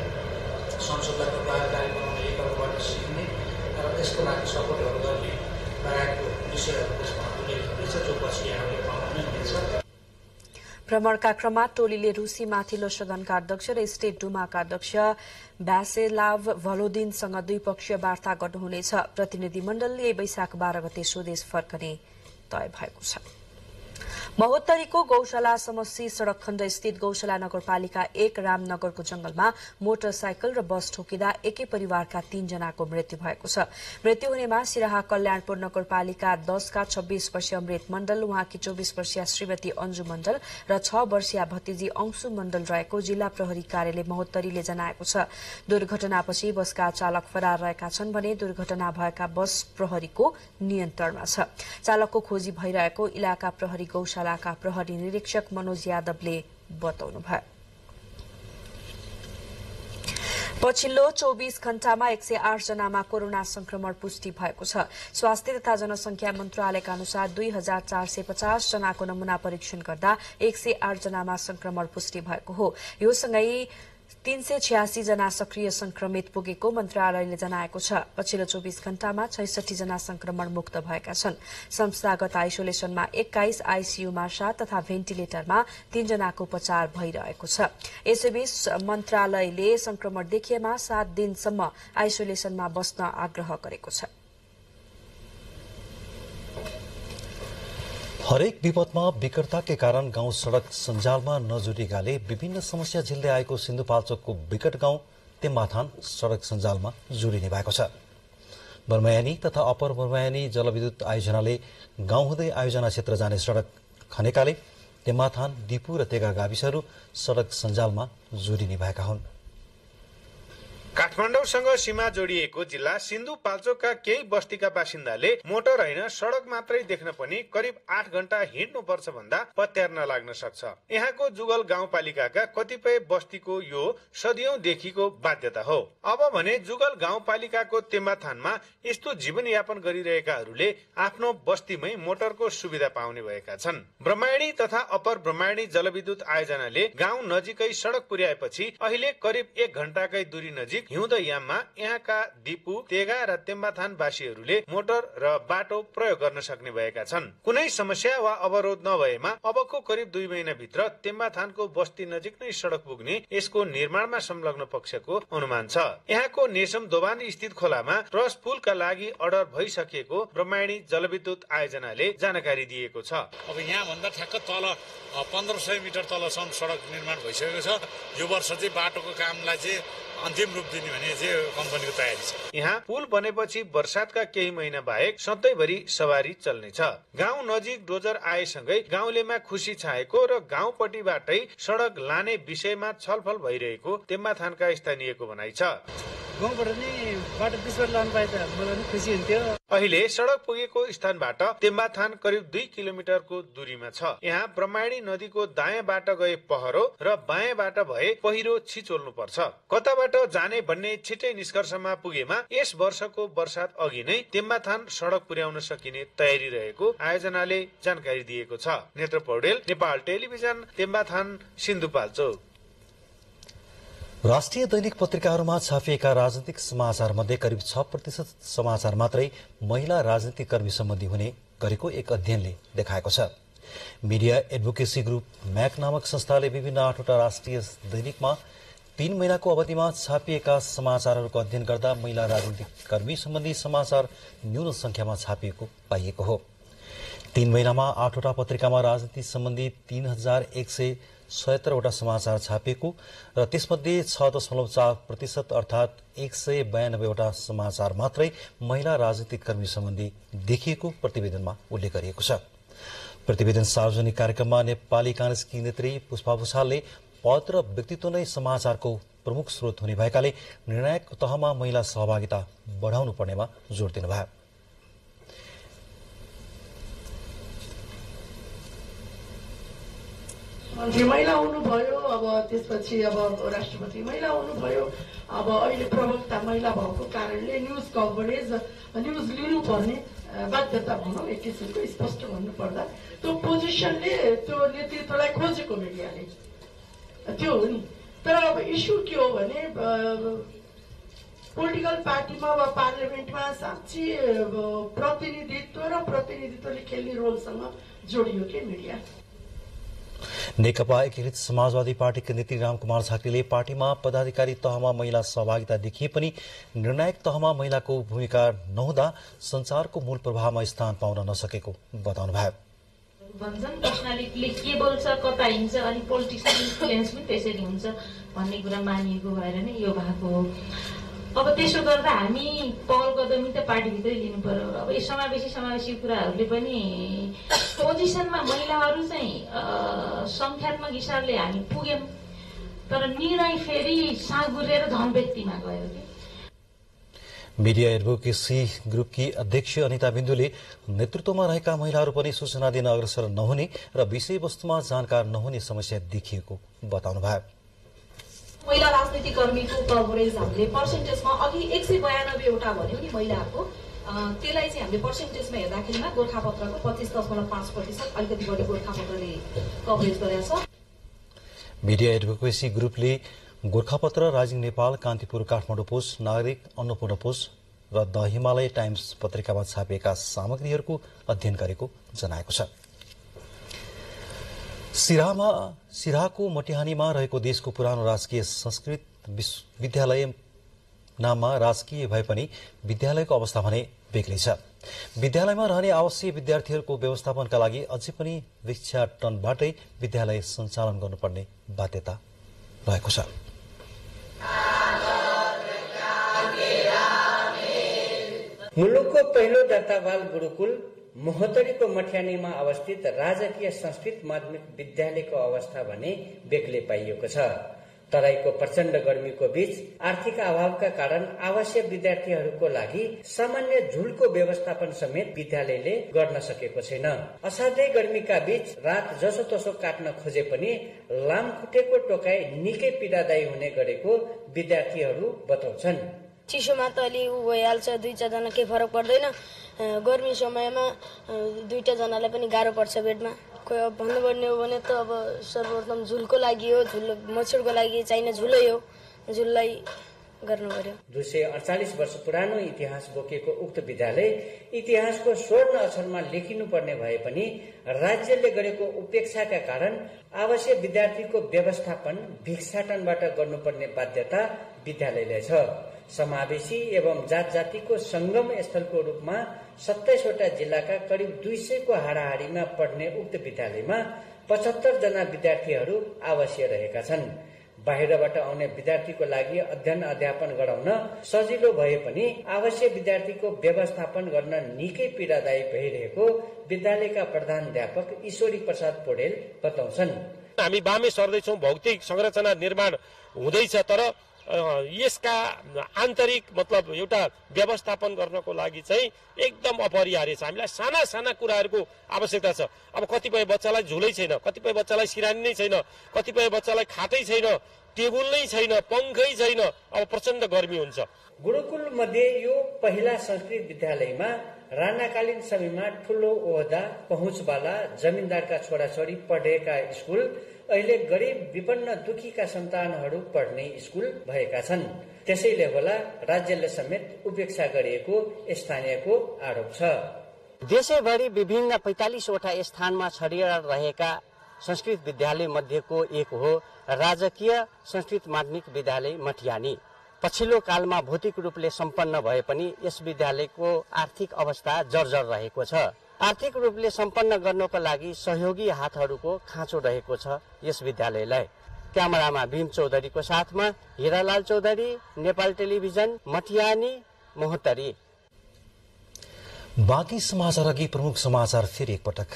संसदलाई प्रभावकारी बनाउने, एकअर्काबाट सिक्ने र त्यसको लागि सपोर्टहरू गर्ने लगायतको विषयहरू त्यसमा उल्लेख हुनेछ, जो पछि यहाँले पाउनु हुनेछ। भ्रमणका क्रममा टोलीले रूसी माथिल्लो सदनका अध्यक्ष र स्टेट डुमाका अध्यक्ष भ्यासेलाभ भलोदिनसँग द्विपक्षीय वार्ता गर्नुहुनेछ। प्रतिनिधिमण्डलले वैशाख 12 गते स्वदेश फर्कने तय भएको छ। महोत्तरीको गौशाला समष्टि सड़क खण्ड स्थित गौशाला नगरपालिका 1 रामनगरको जंगलमा मोटरसाइकल र बस ठोकिँदा एकै परिवारका 3 जनाको मृत्यु भएको छ। मृत्यु हुनेमा सिराहा कल्याणपुर नगरपालिका 10 का 26 वर्षीय अमृत मण्डल, उहाँकी 24 वर्षीय श्रीमती अन्जु मण्डल र 6 वर्षीय भतिजी अंशु मण्डल रहेको जिल्ला प्रहरी कार्यालय महोत्तरीले जनाएको छ। दुर्घटनापछि बसका चालक फरार रहेका छन् भने दुर्घटना भएका बस प्रहरीको नियन्त्रणमा छ। चालकको खोजी भइरहेको इलाका प्रहरी गौशालाका प्रहरी निरीक्षक मनोज यादवले बताउनुभयो। पछिल्लो 24 घण्टामा 108 जनामा कोरोना संक्रमण पुष्टि भएको छ। स्वास्थ्य तथा जनसंख्या मन्त्रालयका अनुसार 2450 जनाको नमूना परीक्षण गर्दा 108 जनामा संक्रमण पुष्टि भएको हो। यो सँगै 386 जना सक्रिय संक्रमित पुगेको मन्त्रालयले जनाएको छ। पछिल्लो 24 घण्टामा 66 जना संक्रमण मुक्त भएका छन्। संस्थागत आइसोलेसनमा 21, आईसीयूमा 7 तथा भेन्टिलेटरमा 3 जनाको उपचार भइरहेको छ। यसैबीच मन्त्रालयले संक्रमण देखिएमा 7 दिनसम्म आइसोलेसनमा बस्न आग्रह गरेको छ। हरेक विपदमा विकटता के कारण गाउँ सड़क सञ्जालमा नजुटेकाले विभिन्न समस्या झेल्दै आएको सिन्धुपाल्चोकको विकट गाउँ तेम्माथान सड़क सञ्जालमा जोडिने भएको छ। बर्मायानी तथा अप्पर बर्मायानी जलविद्युत आयोजनाले गाउँ हुँदै आयोजना क्षेत्र जाने सड़क खनेकाले तेम्माथान, दिपु र तेगा गाविसहरू सड़क सञ्जालमा जोडिने भएका हुन्। काठमाडौँसँग सीमा जोडिएको जिल्ला सिन्धुपाल्चोकका केही बस्तीका बासिन्दाले मोटर होइन सड़क मात्रै देख्न पनि करिब 8 घण्टा हिँड्नुपर्छ भन्दा पत्यार नलाग्न सक्छ। यहाँको जुगल गाउँपालिकाका कतिपय बस्तीको यो सदियौंदेखिको बाध्यता हो। अब भने जुगल गाउँपालिकाको तेम्माथानमा यस्तो जीवनयापन गरिरहेकाहरूले आफ्नो बस्तीमै मोटरको सुविधा पाउने भएका छन्। ब्रह्मायणी तथा अप्पर ब्रह्मायणी जलविद्युत आयोजनाले गाउँ नजिकै सड़क पुर्याएपछि अहिले करिब 1 घण्टाकै दूरी नजिक हिउँदयाममा यहाँका दिपु, तेगा र तेम्माथान वासीहरूले मोटर र बाटो प्रयोग गर्न सक्ने भएका छन्। कुनै समस्या वा अवरोध नभएमा अबको करिब 2 महिनाभित्र तेम्माथानको बस्ती नजिक नै सड़क पुग्ने यसको निर्माणमा संलग्न पक्षको अनुमान छ। यहाँको नेसम दोभान स्थित खोलामा ट्रस पुलका लागि अर्डर भइसकेको ब्रह्मायणी जलविद्युत आयोजनाले जानकारी दिएको छ। अब यहाँ भन्दा ठ्याक्क तल 1500 मिटर तलसम्म सड़क निर्माण भइसकेको छ। यो वर्ष चाहिँ बाटोको कामलाई चाहिँ अन्तिम रूप दिने भने चाहिँ कम्पनीको तयारी छ। यहाँ पुल बनेपछि वर्षातका केही महिना बाहेक सधैँभरि सवारी चल्नेछ। गाउँ नजिक डोजर आएसँगै गाउँलेमा खुसी छाएको र गाउँपट्टिबाटै सड़क लाने विषयमा छलफल भइरहेको तेम्माथानका स्थानीयको भनाइ छ। गाउँबाट नि बाटो बिचबाट लानु पाए त मलाई पनि खुसी हुन्थ्यो। अहिले सड़क पुगेको स्थानबाट तेम्माथान करिब 2 किलोमिटरको दूरीमा छ। यहाँ ब्रह्मायणी नदीको दायाँबाट गए पहरो र बायाँबाट भए पहिरो छिचोल्नु पर्छ। कताबाट जाने भन्ने छिटै निष्कर्षमा पुगेमा यस वर्षको वर्षात अघि नै तेम्माथान सड़क पुर्याउन सकिने तयारी रहेको आयोजनाले जानकारी दिएको छ। नेत्र पौडेल, नेपाल टेलिभिजन, तेम्माथान, सिन्धुपाल्चोक। राष्ट्रिय दैनिक पत्रिकाहरूमा छापिएका राजनीतिक समाचार मध्ये करिब 6% समाचार मात्रै महिला राजनीतिक कर्मी सम्बन्धी हुने गरेको एक अध्ययनले देखाएको छ। मिडिया एडभोकेसी ग्रुप म्याक नामक संस्थाले विभिन्न 8वटा राष्ट्रिय दैनिकमा 3 महिनाको अवधिमा छापिएका समाचारहरूको अध्ययन गर्दा महिला राजनीतिक कर्मी सम्बन्धी समाचार न्यून संख्यामा छापिएको पाइएको हो। तीन महिनामा 8वटा पत्रिकामा राजनीति सम्बन्धी 3176 वटा समाचार छापिएको र त्यसमध्ये 6.4% अर्थात 192 वटा समाचार मात्रै महिला राजनीतिक कर्मी सम्बन्धी देखिएको प्रतिवेदनमा उल्लेख गरिएको छ। प्रतिवेदन सार्वजनिक कार्यक्रममा नेपाली कांग्रेसकी नेत्री पुष्पा भुषालले पद र व्यक्तित्व नै समाचारको प्रमुख स्रोत हुने भएकाले निर्णायक तहमा महिला सहभागिता बढाउनु पर्नेमा जोड़ दिनुभयो। मन्त्री महिला हुनुभयो, अब त्यसपछि अब राष्ट्रपति महिला हुनुभयो, अब अहिले प्रवक्ता महिला भएको कारणले न्यूज कभरेज न्यूज लिनुपर्ने बाध्यता भनौँ एक किसिमको स्पष्ट भन्नुपर्दा त्यो पोजिसनले त्यो नेतृत्वलाई खोजेको मिडियाले त्यो हो नि। तर अब इस्यु के हो भने पोलिटिकल पार्टीमा वा पार्लियामेन्टमा साँच्ची प्रतिनिधित्व र प्रतिनिधित्वले खेल्ने रोलसँग जोडियो के मिडिया। नेकपा एकीकृत समाजवादी पार्टीका नेत्री रामकुमार झाँक्रीले पार्टीमा पदाधिकारी तहमा महिला सहभागिता देखिए पनि निर्णायक तहमा महिलाको भूमिका नहुँदा संचारको मूल प्रभावमा स्थान पाउन नसकेको बताउनुभयो। भन्छन् पर्सनालिटीले के बोल्छ, कता हिँड्छ, अनि पोलिटिक्सको इन्फ्लुएन्स पनि त्यसरी हुन्छ भन्ने कुरा मानिएको भएर नै यो भएको हो। अब त्यसो गर्दा हामी पहल कदमी त पार्टीभित्रै लिनु पर्यो। अब यो समावेशी कुराहरूले पनि पोजिसनमा महिलाहरू चाहिँ संख्यात्मक हिसाबले हामी पुग्यौं, तर निर्णय फेरि साँगुरेर धन व्यक्तिमा गयो कि। मीडिया एडभोकेसी ग्रुपकी अध्यक्ष अनिता बिन्दुले नेतृत्वमा रहेका महिलाहरू पनि सूचना दिन अग्रसर नहुने र विषयवस्तुमा जानकार नहुने समस्या देखिएको बताउनुभयो। महिला राजनीतिक कर्मीको कभरेज हामीले पर्सेन्टेजमा अघि 192 वटा भन्यो नि महिलाहरूको, त्यसलाई चाहिँ हामीले पर्सेन्टेजमा हेर्दाखेरिमा गोर्खापत्रको 25.5% अलिकति बढी गोर्खापत्रले कभरेज गरेको छ। Media advocacy ग्रुपले Gorkhapatra, राजिङ Nepal, Kantipur Kathmandu post, नागरिक, अन्नपूर्ण पोस्ट र द हिमालय टाइम्स पत्रिकामा छापिएका सामग्रीहरूको अध्ययन गरेको जनाएको छ। सिराहाको मटिहानीमा रहेको देशको पुरानो राजकीय संस्कृत विद्यालय नाममा राजकीय भए पनि विद्यालयको अवस्था भने बेग्लै छ। विद्यालयमा रहने आवासीय विद्यार्थीहरूको व्यवस्थापनका लागि अझै पनि भिक्षाटनबाटै विद्यालय सञ्चालन गर्नुपर्ने बाध्यता रहेको छ। मुलुकको पहिलो दर्तावाल गुरुकुल मोहतरीको मठ्यानीमा अवस्थित राजकीय संस्कृत माध्यमिक विद्यालयको अवस्था भने बेग्लै पाइएको छ। तराईको प्रचण्ड गर्मीको बीच आर्थिक अभावका कारण आवासीय विद्यार्थीहरूको लागि सामान्य झुलको व्यवस्थापन समेत विद्यालयले गर्न सकेको छैन। असाध्यै गर्मीका बीच रात जसोतसो काट्न खोजे पनि लामखुट्टेको टोकाई निकै पीडादायी हुने गरेको विद्यार्थीहरू बताउँछन्। चिसोमा त अलि भइहाल्छ, 2-4 जना केही फरक पर्दैन। गर्मी समयमा 2 जनालाई पनि गाह्रो पर्छ बेडमा। खोइ अब भन्नुपर्ने हो भने त अब सर्वप्रथम झुलको लागि हो, मच्छरको लागि चाहिने झुलै हो, झुललाई गर्नु पर्यो। 248 वर्ष पुरानो इतिहास बोकेको उक्त विद्यालय इतिहासको स्वर्ण अक्षरमा लेखिनु पर्ने भए पनि राज्यले गरेको उपेक्षाका कारण आवासीय विद्यार्थीको व्यवस्थापन भिक्षाटनबाट गर्नुपर्ने बाध्यता विद्यालयलाई छ। समावेशी एवं जात जातिको संगम स्थलको रूपमा 27 वटा जिल्लाका करिब 200 को हाराहारीमा पढ्ने उक्त विद्यालयमा 75 जना विद्यार्थीहरू आवासीय रहेका छन्। बाहिरबाट आउने विद्यार्थीको लागि अध्ययन अध्यापन गराउन सजिलो भए पनि आवासीय विद्यार्थीको व्यवस्थापन गर्न निकै पीडादायी भइरहेको विद्यालयका प्रधानाध्यापक ईश्वरी प्रसाद पौडेल बताउँछन्। हामी बामे सर्दैछौँ, भौतिक संरचना निर्माण हुँदैछ, तर यसका आन्तरिक मतलब एउटा व्यवस्थापन गर्नको लागि चाहिँ एकदम अपरिहार्य छ। हामीलाई साना साना कुराहरूको आवश्यकता छ। अब कतिपय बच्चालाई झुलै छैन, कतिपय बच्चालाई सिरानी नै छैन, कतिपय बच्चालाई खाटै छैन, टेबुल नै छैन, पंखै छैन। अब प्रचण्ड गर्मी हुन्छ। गुरुकुल मध्ये यो पहिला संस्कृत विद्यालयमा राणाकालीन समयमा ठूलो ओहदा पहुँचवाला जमिनदारका छोराछोरी पढेका स्कुल अहिले गरिब विपन्न दुखीका सन्तानहरू पढ्ने स्कुल भएका छन्। त्यसैले होला राज्यले समेत उपेक्षा गरिएको स्थानीयको आरोप छ। देशैभरि विभिन्न 45 वटा स्थानमा छरिएर रहेका संस्कृत विद्यालय मध्येको एक हो राजकीय संस्कृत माध्यमिक विद्यालय मटिहानी। पछिल्लो कालमा भौतिक रूपले सम्पन्न भए पनि यस विद्यालयको आर्थिक अवस्था जर्जर रहेको छ। आर्थिक रूपले सम्पन्न गर्नको लागि सहयोगी हातहरूको खाँचो रहेको छ यस विद्यालयलाई। क्यामेरामा भीम चौधरीको साथमा हिरालाल चौधरी, नेपाल टेलिभिजन, मटियानी, महोत्तरी। बाँकी समाचार अघि प्रमुख समाचार फेरि एकपटक।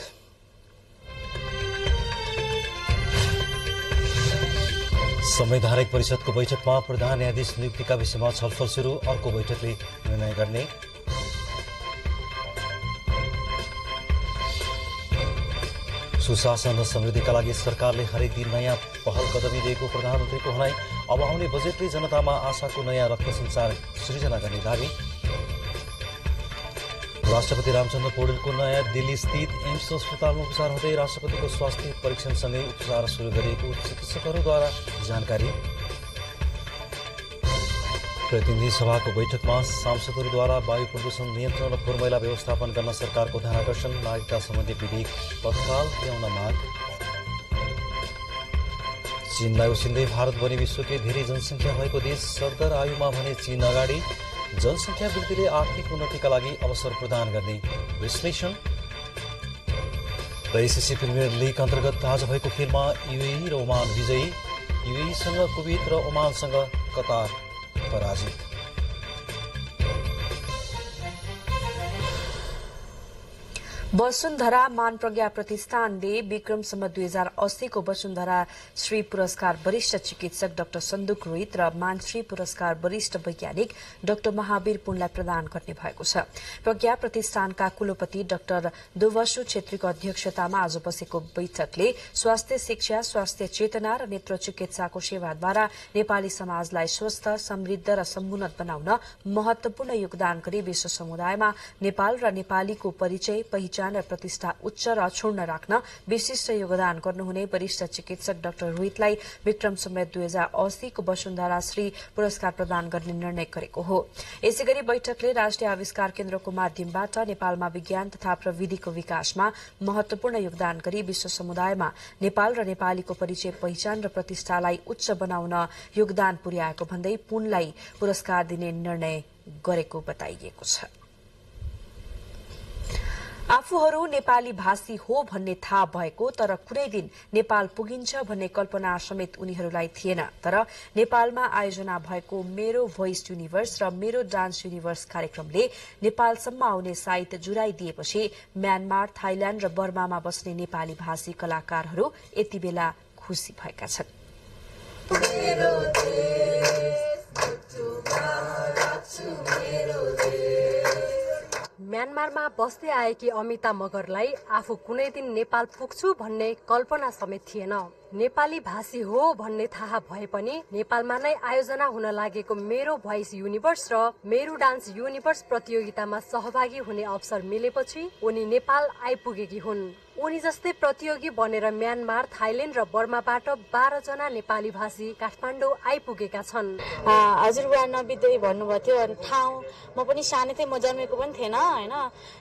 संवैधानिक परिषदको बैठकमा प्रधान न्यायाधीश नियुक्तिका विषयमा छलफल सुरु, अर्को बैठकले निर्णय गर्ने। सुशासन र समृद्धिका लागि सरकारले हरेक दिन नयाँ पहल कदमी दिएको प्रधानमन्त्रीको भनाई। अब आउने बजेटले जनतामा आशाको नयाँ रक्त संचार सृजना गर्ने दावी। राष्ट्रपति रामचन्द्र पौडेलको नयाँ दिल्ली स्थित एम्स अस्पतालमा उपचार हुँदै राष्ट्रपतिको स्वास्थ्य परीक्षणसँगै उपचार सुरु गरिएको चिकित्सकहरूद्वारा जानकारी। प्रतिनिधि सभाको बैठकमा सांसदहरूद्वारा वायु प्रदूषण नियन्त्रण र फोहोर मैला व्यवस्थापन गर्न सरकारको ध्यानाकर्षण। नागरिकता सम्बन्धी विधेयक तत्काल ल्याउन माग। चीनलाई उसिन्दै भारत बने विश्वकै धेरै जनसङ्ख्या भएको देश। सरदर आयुमा भने चीन अगाडि। जनसङ्ख्या वृद्धिले आर्थिक उन्नतिका लागि अवसर प्रदान गर्ने विश्लेषण। र एसिसी प्रिमियर लिग अन्तर्गत आज भएको खेलमा युएई र ओमान विजयी। युएईसँग कुवैत र ओमानसँग कतार पराजित। वसुन्धरा मान प्रज्ञा प्रतिष्ठानले विक्रमसम्म 2080 को वसुन्धरा श्री पुरस्कार वरिष्ठ चिकित्सक डाक्टर सन्दुक रोहित र मानश्री पुरस्कार वरिष्ठ वैज्ञानिक डाक्टर महावीर पुनलाई प्रदान गर्ने भएको छ। प्रज्ञा प्रतिष्ठानका कुलपति डाक्टर दुवसु छेत्रीको अध्यक्षतामा आज बसेको बैठकले स्वास्थ्य शिक्षा, स्वास्थ्य चेतना र नेत्र चिकित्साको सेवाद्वारा नेपाली समाजलाई स्वस्थ, समृद्ध र समुन्नत बनाउन महत्वपूर्ण योगदान गरी विश्व समुदायमा नेपाल र नेपालीको परिचय, पहिचान र प्रतिष्ठा उच्च र अक्षुण्ण राख्न विशिष्ट योगदान गर्नुहुने वरिष्ठ चिकित्सक डाक्टर रोहितलाई विक्रम सम्वत 2080 को वसुन्धरा श्री पुरस्कार प्रदान गर्ने निर्णय गरेको हो। यसैगरी बैठकले राष्ट्रिय आविष्कार केन्द्रको माध्यमबाट नेपालमा विज्ञान तथा प्रविधिको विकासमा महत्वपूर्ण योगदान गरी विश्व समुदायमा नेपाल र नेपालीको परिचय, पहिचान र प्रतिष्ठालाई उच्च बनाउन योगदान पुर्याएको भन्दै पुनलाई पुरस्कार दिने निर्णय गरेको बताइएको छ। आफूहरू नेपाली भाषी हो भन्ने थाहा भएको तर कुनै दिन नेपाल पुगिन्छ भन्ने कल्पना समेत उनीहरूलाई थिएन। तर नेपालमा आयोजना भएको मेरो भोइस युनिभर्स र मेरो डान्स युनिभर्स कार्यक्रमले नेपालसम्म आउने साइत जुराइदिएपछि म्यानमार, थाइल्याण्ड र बर्मामा बस्ने नेपाली भाषी कलाकारहरू यति बेला खुशी भएका छन्। म्यानमारमा बस्दै आएकी अमिता मगरलाई आफू कुनै दिन नेपाल पुग्छु भन्ने कल्पना समेत थिएन। नेपाली भाषी हो भन्ने थाहा भए पनि नेपालमा नै आयोजना हुन लागेको मेरो भोइस युनिभर्स र मेरो डान्स युनिभर्स प्रतियोगितामा सहभागी हुने अवसर मिलेपछि उनी नेपाल आइपुगेकी हुन्। उनी जस्तै प्रतियोगी बनेर म्यानमार, थाइल्याण्ड र बर्माबाट 12 जना नेपाली भाषी काठमाडौँ आइपुगेका छन्। हजुरबा नबित्दै भन्नुभएको थियो ठाउँ, म पनि सानै थिएँ, म जन्मेको पनि थिएन होइन।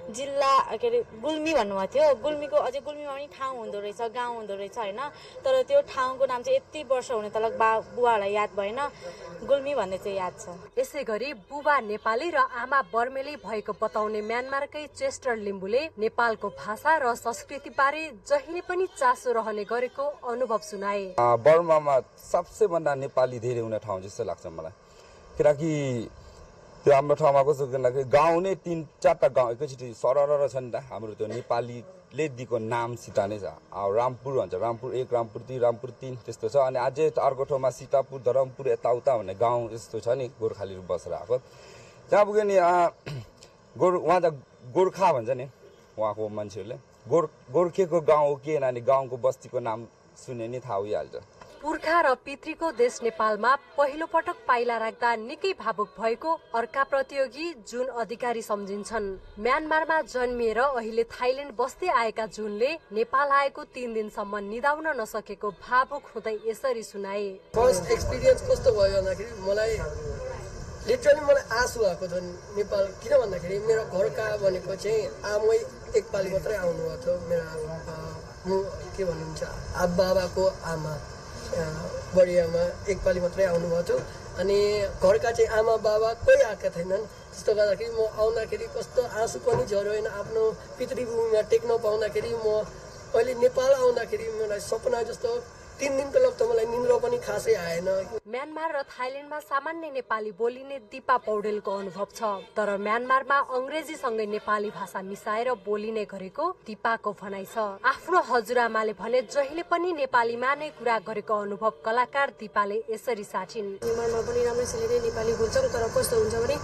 जिल्ला के अरे गुल्मी भन्नुभएको थियो। गुल्मीको अझै गुल्मीमा पनि ठाउँ हुँदो रहेछ, गाउँ हुँदो रहेछ होइन। तर त्यो ठाउँको नाम चाहिँ यति वर्ष हुने तल बुवालाई याद भएन, गुल्मी भन्ने चाहिँ याद छ। यसै गरी बुबा नेपाली र आमा बर्मेली भएको बताउने म्यानमारकै चेस्टर लिम्बुले नेपालको भाषा र संस्कृति बारे जहिले पनि चासो रहने गरेको अनुभव सुनाए। बर्मामा सबसे भन्दा नेपाली धेरै हुने ठाउँ जस्तो लाग्छ मलाई, किनकि त्यो हाम्रो ठाउँमा कस्तो भन्दाखेरि गाउँ नै 3-4टा गाउँ एकैचोटि सरर छ नि त। हाम्रो त्यो नेपालीले दिएको नामसित नै छ। रामपुर भन्छ, रामपुर 1, रामपुर 2, रामपुर 3 त्यस्तो छ। अनि अझै अर्को ठाउँमा सीतापुर, धरमपुर यताउता भन्ने गाउँ यस्तो छ नि, गोर्खालीहरू बसेर आएको। त्यहाँ पुग्यो नि उहाँ त गोर्खा भन्छ नि उहाँको मान्छेहरूले। गोर्खेको गाउँ हो के नानी, गाउँको बस्तीको नाम सुने नि थाहा भइहाल्छ। पुर्खा र पितृको देश नेपालमा पहिलो पटक पाइला राख्दा निकै भावुक भएको अर्का प्रतियोगी जुन अधिकारी सम्झिन्छन्। म्यानमारमा जन्मिएर अहिले थाइल्याण्ड बस्दै आएका जुनले नेपाल आएको 3 दिनसम्म निदाउन नसकेको भावुक हुँदै यसरी सुनाए। फर्स्ट एक्सपिरियन्स कस्तो भयो भन्दाखेरि मलाई लिटरली मलाई आँसु आएको थियो नेपाल। किन भन्दाखेरि मेरो घरका भनेको चाहिँ आमै एकपालि मात्रै आउनुभएको थियो। मेरो के भन्नुहुन्छ बाबाको आमा बढी आमा एकपालि मात्रै आउनुभएको थियो। अनि घरका चाहिँ आमा बाबा कोही आएका थिएनन्। जस्तो गर्दाखेरि म आउँदाखेरि कस्तो आँसु पनि झऱ्यो होइन। आफ्नो पितृभूमिमा टेक्न पाउँदाखेरि म अहिले नेपाल आउँदाखेरि मलाई सपना जस्तो 3 दिन तलब त मलाई निन्द्रा पनि खासै आएन। म्यानमार र थाइल्यान्डमा सामान्य नेपाली बोलिने दिपा पौडेलको अनुभव छ, तर म्यानमारमा अंग्रेजीसँगै नेपाली भाषा मिसाएर बोलिने गरेको दिपाको भनाइ छ। आफ्नो हजुरआमाले भने जहिले पनि नेपालीमा नै कुरा गरेको अनुभव कलाकार दिपाले यसरी साटिन्। म्यानमारमा पनि राम्रैसँग नै नेपाली बोल्छौँ, तर कस्तो हुन्छ भने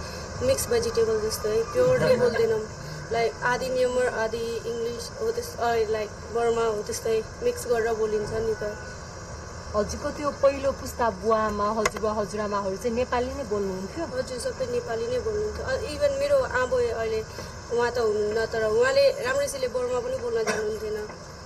मिक्स भेजिटेबल जस्तै प्योरली बोल्दैनौँ। लाइक आधी न्युमर आधी इङ्ग्लिस हो, लाइक बर्मा हो, त्यस्तै मिक्स गरेर बोलिन्छ नि त। हजुरको त्यो पहिलो पुस्ता बुवामा हजुरबा हजुरआमाहरू चाहिँ नेपाली नै बोल्नुहुन्थ्यो? हजुर, सबै नेपाली नै बोल्नुहुन्थ्यो। इभन मेरो आबो अहिले उहाँ त हुनुहुन्न, तर उहाँले राम्रैसँगले बर्मा पनि बोल्न जान्नुहुन्थेन।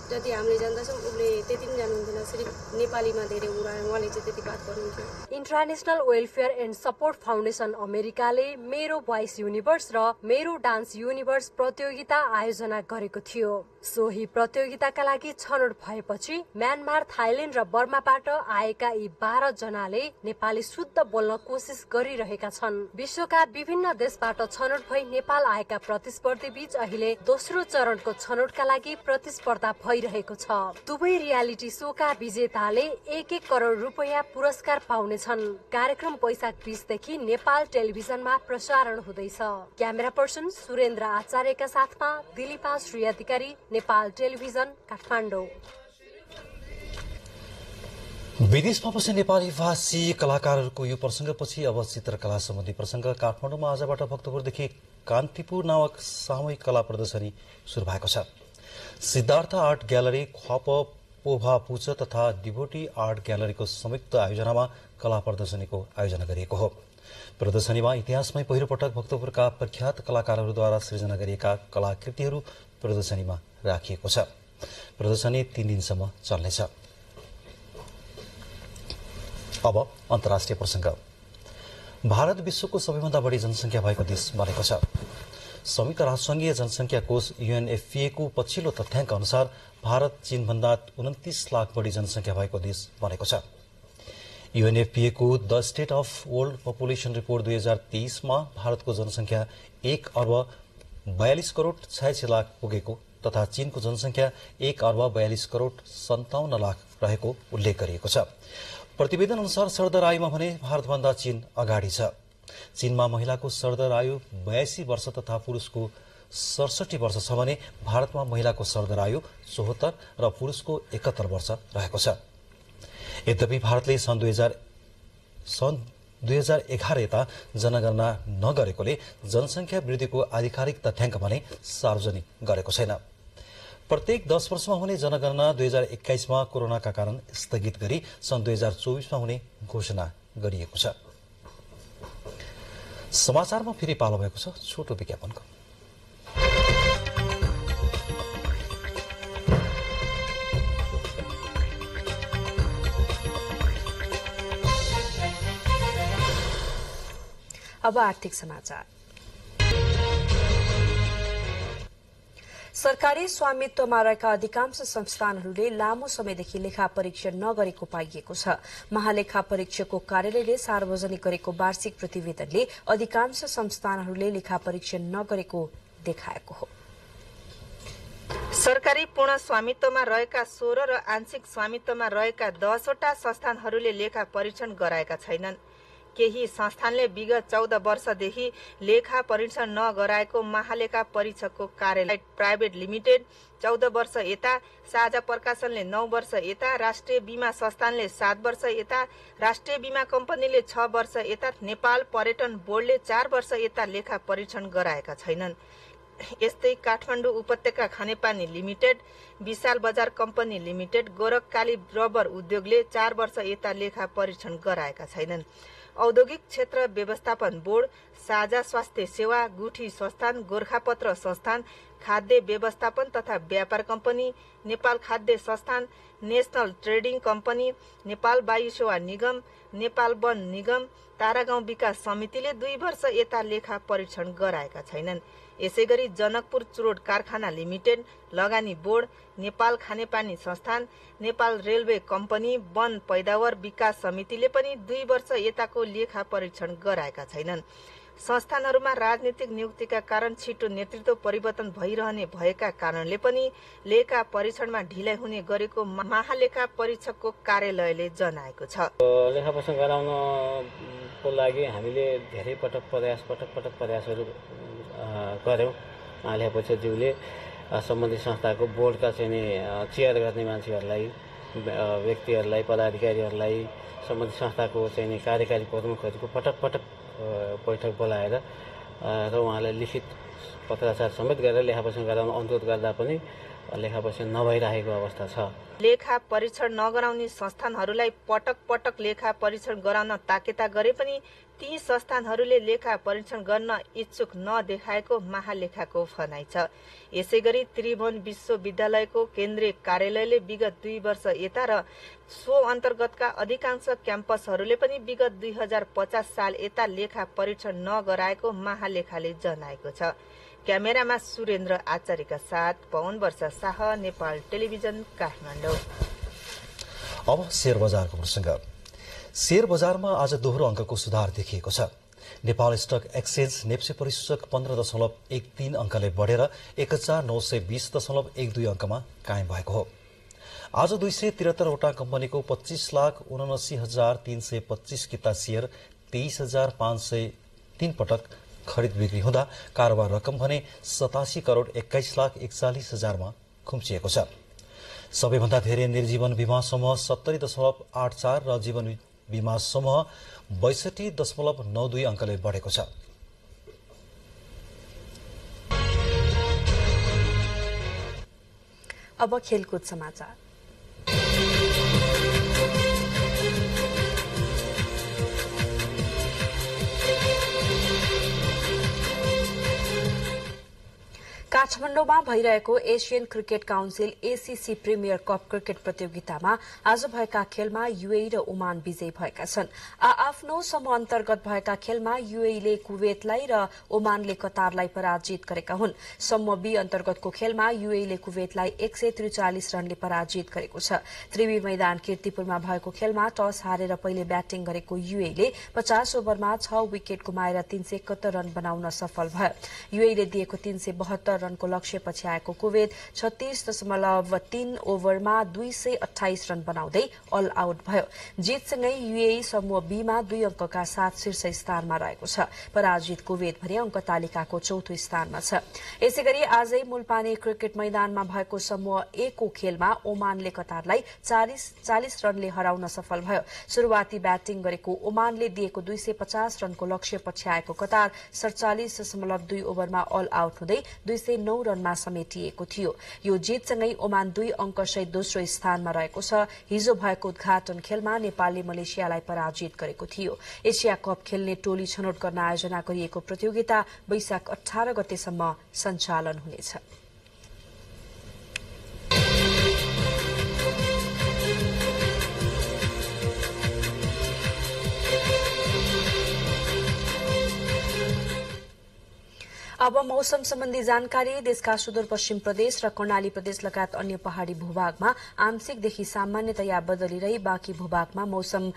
जति हामीले जान्दछौँ उसले त्यति पनि जान्नुहुन्थेन, सिर्फ नेपालीमा धेरै उहाँले चाहिँ त्यति बात गर्नुहुन्थ्यो। International welfare and support foundation अमेरिकाले मेरो भोइस युनिभर्स र मेरो डान्स युनिभर्स प्रतियोगिता आयोजना गरेको थियो। सोही प्रतियोगिताका लागि छनौट भएपछि म्यानमार, थाइल्यान्ड र बर्माबाट आएका यी 12 जनाले नेपाली शुद्ध बोल्न कोसिस गरिरहेका छन्। विश्वका विभिन्न देशबाट छनौट भई नेपाल आएका प्रतिस्पर्धी बीच अहिले दोस्रो चरणको छनौटका लागि प्रतिस्पर्धा भइरहेको छ। दुवै रियालिटी शोका विजेताले 1-1 करोड रुपैयाँ पुरस्कार पाउनेछन्। कार्यक्रम वैशाख 20 देखि नेपाल टेलिभिजनमा प्रसारण हुँदैछ। क्यामेरा पर्सन सुरेन्द्र आचार्यका साथमा दिलीपा श्री अधिकारी, नेपाल टेलिभिजन, काठमाडौँ। विदेशमा बस्ने नेपाली भाषी कलाकारहरूको यो प्रसंगपछि अब चित्रकला सम्बन्धी प्रसंग। काठमाडौँमा आजबाट भक्तपुरदेखि कान्तिपुर नामक सामूहिक कला प्रदर्शनी शुरू भएको छ। सिद्धार्थ आर्ट ग्यालरी, ख्वाप पोभा पुच तथा डिभोटी आर्ट ग्यालरीको संयुक्त आयोजनामा कला प्रदर्शनीको आयोजना गरिएको हो। प्रदर्शनीमा इतिहासमै पहिलो पटक भक्तपुरका प्रख्यात कलाकारहरूद्वारा सृजना गरिएका कलाकृतिहरू प्रदर्शनीमा राखिएको छ। प्रदर्शनी 3 दिनसम्म चल्नेछ। अब अन्तर्राष्ट्रिय प्रसंग। भारत विश्वको सबैभन्दा बढी जनसंख्या भएको देश बनेको छ। संयुक्त राष्ट्रसंघीय जनसंख्या कोष UNFPA को पछिल्लो तथ्याङ्क अनुसार भारत चीनभन्दा 29 लाख बढी जनसंख्या भएको देश बनेको छ। UNFPA को the state of world population report 2023 मा भारतको जनसंख्या 1 अर्ब 42 करोड 86 लाख पुगेको तथा चीनको जनसंख्या 1 अर्ब 42 करोड 57 लाख रहेको उल्लेख गरिएको छ। प्रतिवेदन अनुसार सरदर आयुमा भने भारतभन्दा चीन अगाडि छ। चीनमा महिलाको सरदर आयु 82 वर्ष तथा पुरुषको 67 वर्ष छ भने भारतमा महिलाको सरदर आयु 74 र पुरुषको 71 वर्ष रहेको छ। यद्यपि भारतले सन् 2011 यता जनगणना नगरेकोले जनसंख्या वृद्धिको आधिकारिक तथ्याङ्क भने सार्वजनिक गरेको छैन। प्रत्येक 10 वर्षमा हुने जनगणना 2021 मा कोरोनाका कारण स्थगित गरी सन् 2024 मा हुने घोषणा गरिएको छ। समाचारमा फेरि पालो भएको छ छोटो विज्ञापनको। अब आर्थिक समाचार। सरकारी स्वामित्वमा रहेका अधिकांश संस्थानहरूले लामो समयदेखि लेखा परीक्षण नगरेको पाइएको छ। महालेखा परीक्षकको कार्यालयले सार्वजनिक गरेको वार्षिक प्रतिवेदनले अधिकांश संस्थानहरूले लेखा परीक्षण नगरेको देखाएको हो। सरकारी पूर्ण स्वामित्वमा रहेका 16 र आंशिक स्वामित्वमा रहेका 10 वटा संस्थानहरूले लेखा परीक्षण गराएका छैनन्। केही संस्थानले विगत 14 वर्षदेखि लेखा परीक्षण नगराएको महालेखा परीक्षकको कार्यालय प्राइभेट लिमिटेड 14 वर्ष यता, साझा प्रकाशनले 9 वर्ष यता, राष्ट्रिय बीमा संस्थानले 7 वर्ष यता, राष्ट्रिय बीमा कम्पनीले 6 वर्ष यता, नेपाल पर्यटन बोर्डले 4 वर्ष यता लेखा परीक्षण गराएका छैनन्। यस्तै काठमाडौँ उपत्यका खानेपानी लिमिटेड, विशाल बजार कम्पनी लिमिटेड, गोरखकाली रबर उद्योगले 4 वर्ष यता लेखा परीक्षण गराएका छैनन्। औद्योगिक क्षेत्र व्यवस्थापन बोर्ड, साझा स्वास्थ्य सेवा, गुठी संस्थान, गोरखापत्र संस्थान, खाद्य व्यवस्थापन तथा व्यापार कम्पनी, नेपाल खाद्य संस्थान, नेशनल ट्रेडिङ कम्पनी, नेपाल वायु सेवा निगम, नेपाल वन निगम, तारागाउँ विकास समितिले 2 वर्ष यता लेखा परीक्षण गराएका छैनन्। यसैगरी जनकपुर चुरोट कारखाना लिमिटेड, लगानी बोर्ड, नेपाल खानेपानी संस्थान, नेपाल रेलवे कम्पनी, वन पैदावार विकास समितिले पनि 2 वर्ष यताको लेखा परीक्षण गराएका छैनन्। संस्थानहरूमा राजनीतिक नियुक्तिका कारण छिटो नेतृत्व परिवर्तन भइरहने भएका कारणले पनि लेखा परीक्षणमा ढिलाइ हुने गरेको महालेखा परीक्षकको कार्यालयले जनाएको छ। लेखा परीक्षण गराउनको लागि हामीले धेरै पटक प्रयासहरू गर्यौं। महालेखा परीक्षकज्यूले सम्बन्धित संस्थाको बोर्डका चाहिँ चेयर गर्ने मान्छेहरूलाई, व्यक्तिहरूलाई, पदाधिकारीहरूलाई, सम्बन्धित संस्थाको चाहिँ कार्यकारी प्रमुखहरूको पटक बैठक बोलाएर र उहाँलाई लिखित पत्राचार समेत गरेर लेखा परीक्षण गराउन अनुरोध गर्दा पनि लेखा परीक्षण नभइरहेको अवस्था छ। लेखा परीक्षण नगराउने संस्थानहरूलाई पटक लेखा परीक्षण गराउन ताकेता गरे पनि ती संस्थानहरूले लेखा परीक्षण गर्न इच्छुक नदेखाएको महालेखाको भनाइ छ। यसैगरी त्रिभुवन विश्वविद्यालयको केन्द्रीय कार्यालयले विगत 2 वर्ष यता र सो अन्तर्गतका अधिकांश क्याम्पसहरूले पनि विगत 2050 साल यता लेखा परीक्षण नगराएको महालेखाले जनाएको छ। क्यामेरामा सुरेन्द्र आचार्यका साथ पवन वर्षा शाह, नेपाल टेलिभिजन, काठमाडौँ। अब शेयर बजारको प्रसंग। शेयर बजारमा आज दोहोरो अंकको सुधार देखिएको छ। नेपाल स्टक एक्सचेन्ज नेप्से परिसूचक 15.13 अंकले बढेर 1920.12 अंकमा कायम भएको हो। आज 273 वटा कम्पनीको 25,79,325 किता शेयर 23,503 पटक खरिद बिक्री हुँदा कारोबार रकम भने 87 करोड़ 21,41,000 मा खुम्चिएको छ। सबैभन्दा धेरै निर्जीवन बीमा समूह 70.84 र जीवन बीमा समूह 62.92 अंकले बढेको छ। अब खेलकुद समाचार। काठमाडौँमा भइरहेको Asian cricket council ACC premier cup cricket प्रतियोगितामा आज भएका खेलमा यूएई र ओमान विजयी भएका छन्। आफ्नो समूह अन्तर्गत भएका खेलमा यूएईले कुवेतलाई र ओमानले कतारलाई पराजित गरेका हुन्। समूह बी अन्तर्गतको खेलमा यूएईले कुवेतलाई 143 रनले पराजित गरेको छ। त्रिवी मैदान कीर्तिपुरमा भएको खेलमा टस हारेर पहिले ब्याटिङ गरेको यूएईले 50 ओभरमा 6 विकेट गुमाएर 371 रन बनाउन सफल भयो। यूएईले दिएको 372 रनको लक्ष्य पछि आएको कुवेत 36.3 ओभरमा 228 रन बनाउँदै अल आउट भयो। जितसँगै यूएई समूह बीमा 2 अंकका साथ शीर्ष स्थानमा रहेको छ। पराजित कुवेत भने अंक तालिकाको चौथो स्थानमा छ। यसैगरी आजै मुलपानी क्रिकेट मैदानमा भएको समूह ए को खेलमा ओमानले कतारलाई 40 रनले हराउन सफल भयो। शुरूआती ब्याटिङ गरेको ओमानले दिएको 250 रनको लक्ष्य पछि आएको कतार 47.2 ओभरमा अल आउट हुँदै 209 रनमा समेटिएको थियो। यो जितसँगै ओमान 2 अंकसहित दोस्रो स्थानमा रहेको छ। हिजो भएको उद्घाटन खेलमा नेपालले मलेसियालाई पराजित गरेको थियो। एशिया कप खेल्ने टोली छनौट गर्न आयोजना गरिएको प्रतियोगिता वैशाख 18 गतेसम्म सञ्चालन हुनेछ। अब मौसम सम्बन्धी जानकारी। देशका सुदूरपश्चिम प्रदेश र कर्णाली प्रदेश लगायत अन्य पहाड़ी भूभागमा आंशिकदेखि सामान्यतया बदली रही बाँकी भूभागमा मौसम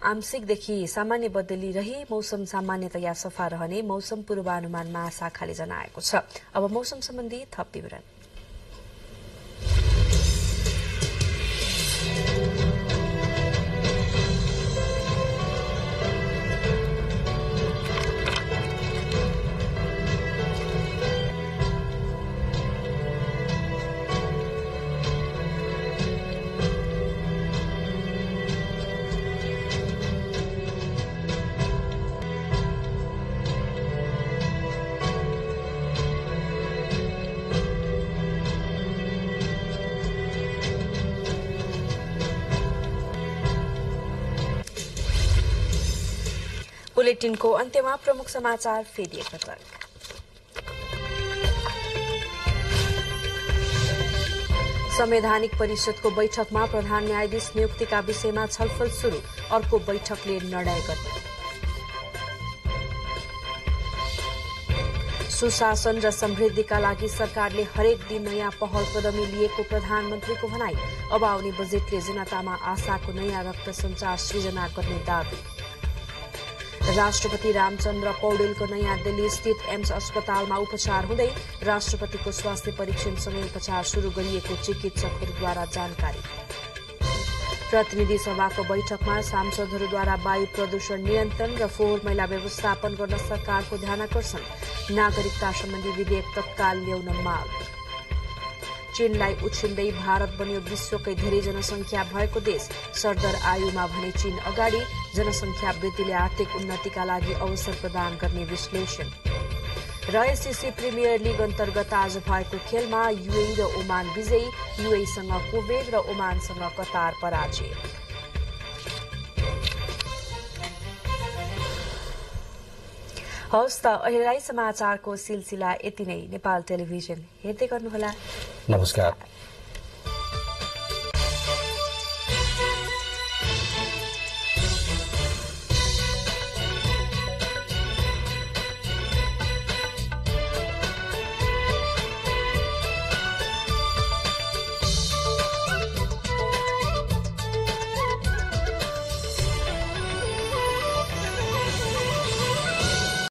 आंशिकदेखि सामान्य बदली रही मौसम सामान्यतया सफा रहने मौसम पूर्वानुमान महाशाखाले जनाएको छ। अब मौसम सम्बन्धी थप विवरण। बुलेटिनको अन्त्यमा प्रमुख समाचार फेरि एकपटक। संवैधानिक परिषदको बैठकमा प्रधान न्यायाधीश नियुक्तिका विषयमा छलफल शुरू, अर्को बैठकले निर्णय गर्ने। सुशासन र समृद्धिका लागि सरकारले हरेक दिन नयाँ पहल कदमी लिएको प्रधानमन्त्रीको भनाई। अब आउने बजेटले जनतामा आशाको नयाँ रक्त संचार सृजना गर्ने दावी। राष्ट्रपति रामचन्द्र पौडेलको नयाँ दिल्ली स्थित एम्स अस्पतालमा उपचार हुँदै राष्ट्रपतिको स्वास्थ्य परीक्षणसँगै उपचार शुरू गरिएको चिकित्सकहरूद्वारा जानकारी। प्रतिनिधि सभाको बैठकमा सांसदहरूद्वारा वायु प्रदूषण नियन्त्रण र फोहोर मैला व्यवस्थापन गर्न सरकारको ध्यानाकर्षण। नागरिकता सम्बन्धी विधेयक तत्काल ल्याउन माग। चीनलाई उछिन्दै भारत बन्यो विश्वकै धेरै जनसंख्या भएको देश। सरदर आयुमा भने चीन अगाडि। जनसंख्या वृद्धिले आर्थिक उन्नतिका लागि अवसर प्रदान गर्ने विश्लेषण। र एससीसी प्रिमियर लिग अन्तर्गत आज भएको खेलमा युएई र ओमान विजयी। युएईसँग कुवेत र ओमानसँग कतार पराजय। हवस् त अहिलेलाई समाचारको सिलसिला यति नै। नेपाल टेलिभिजन हेर्दै गर्नुहोला। नमस्कार।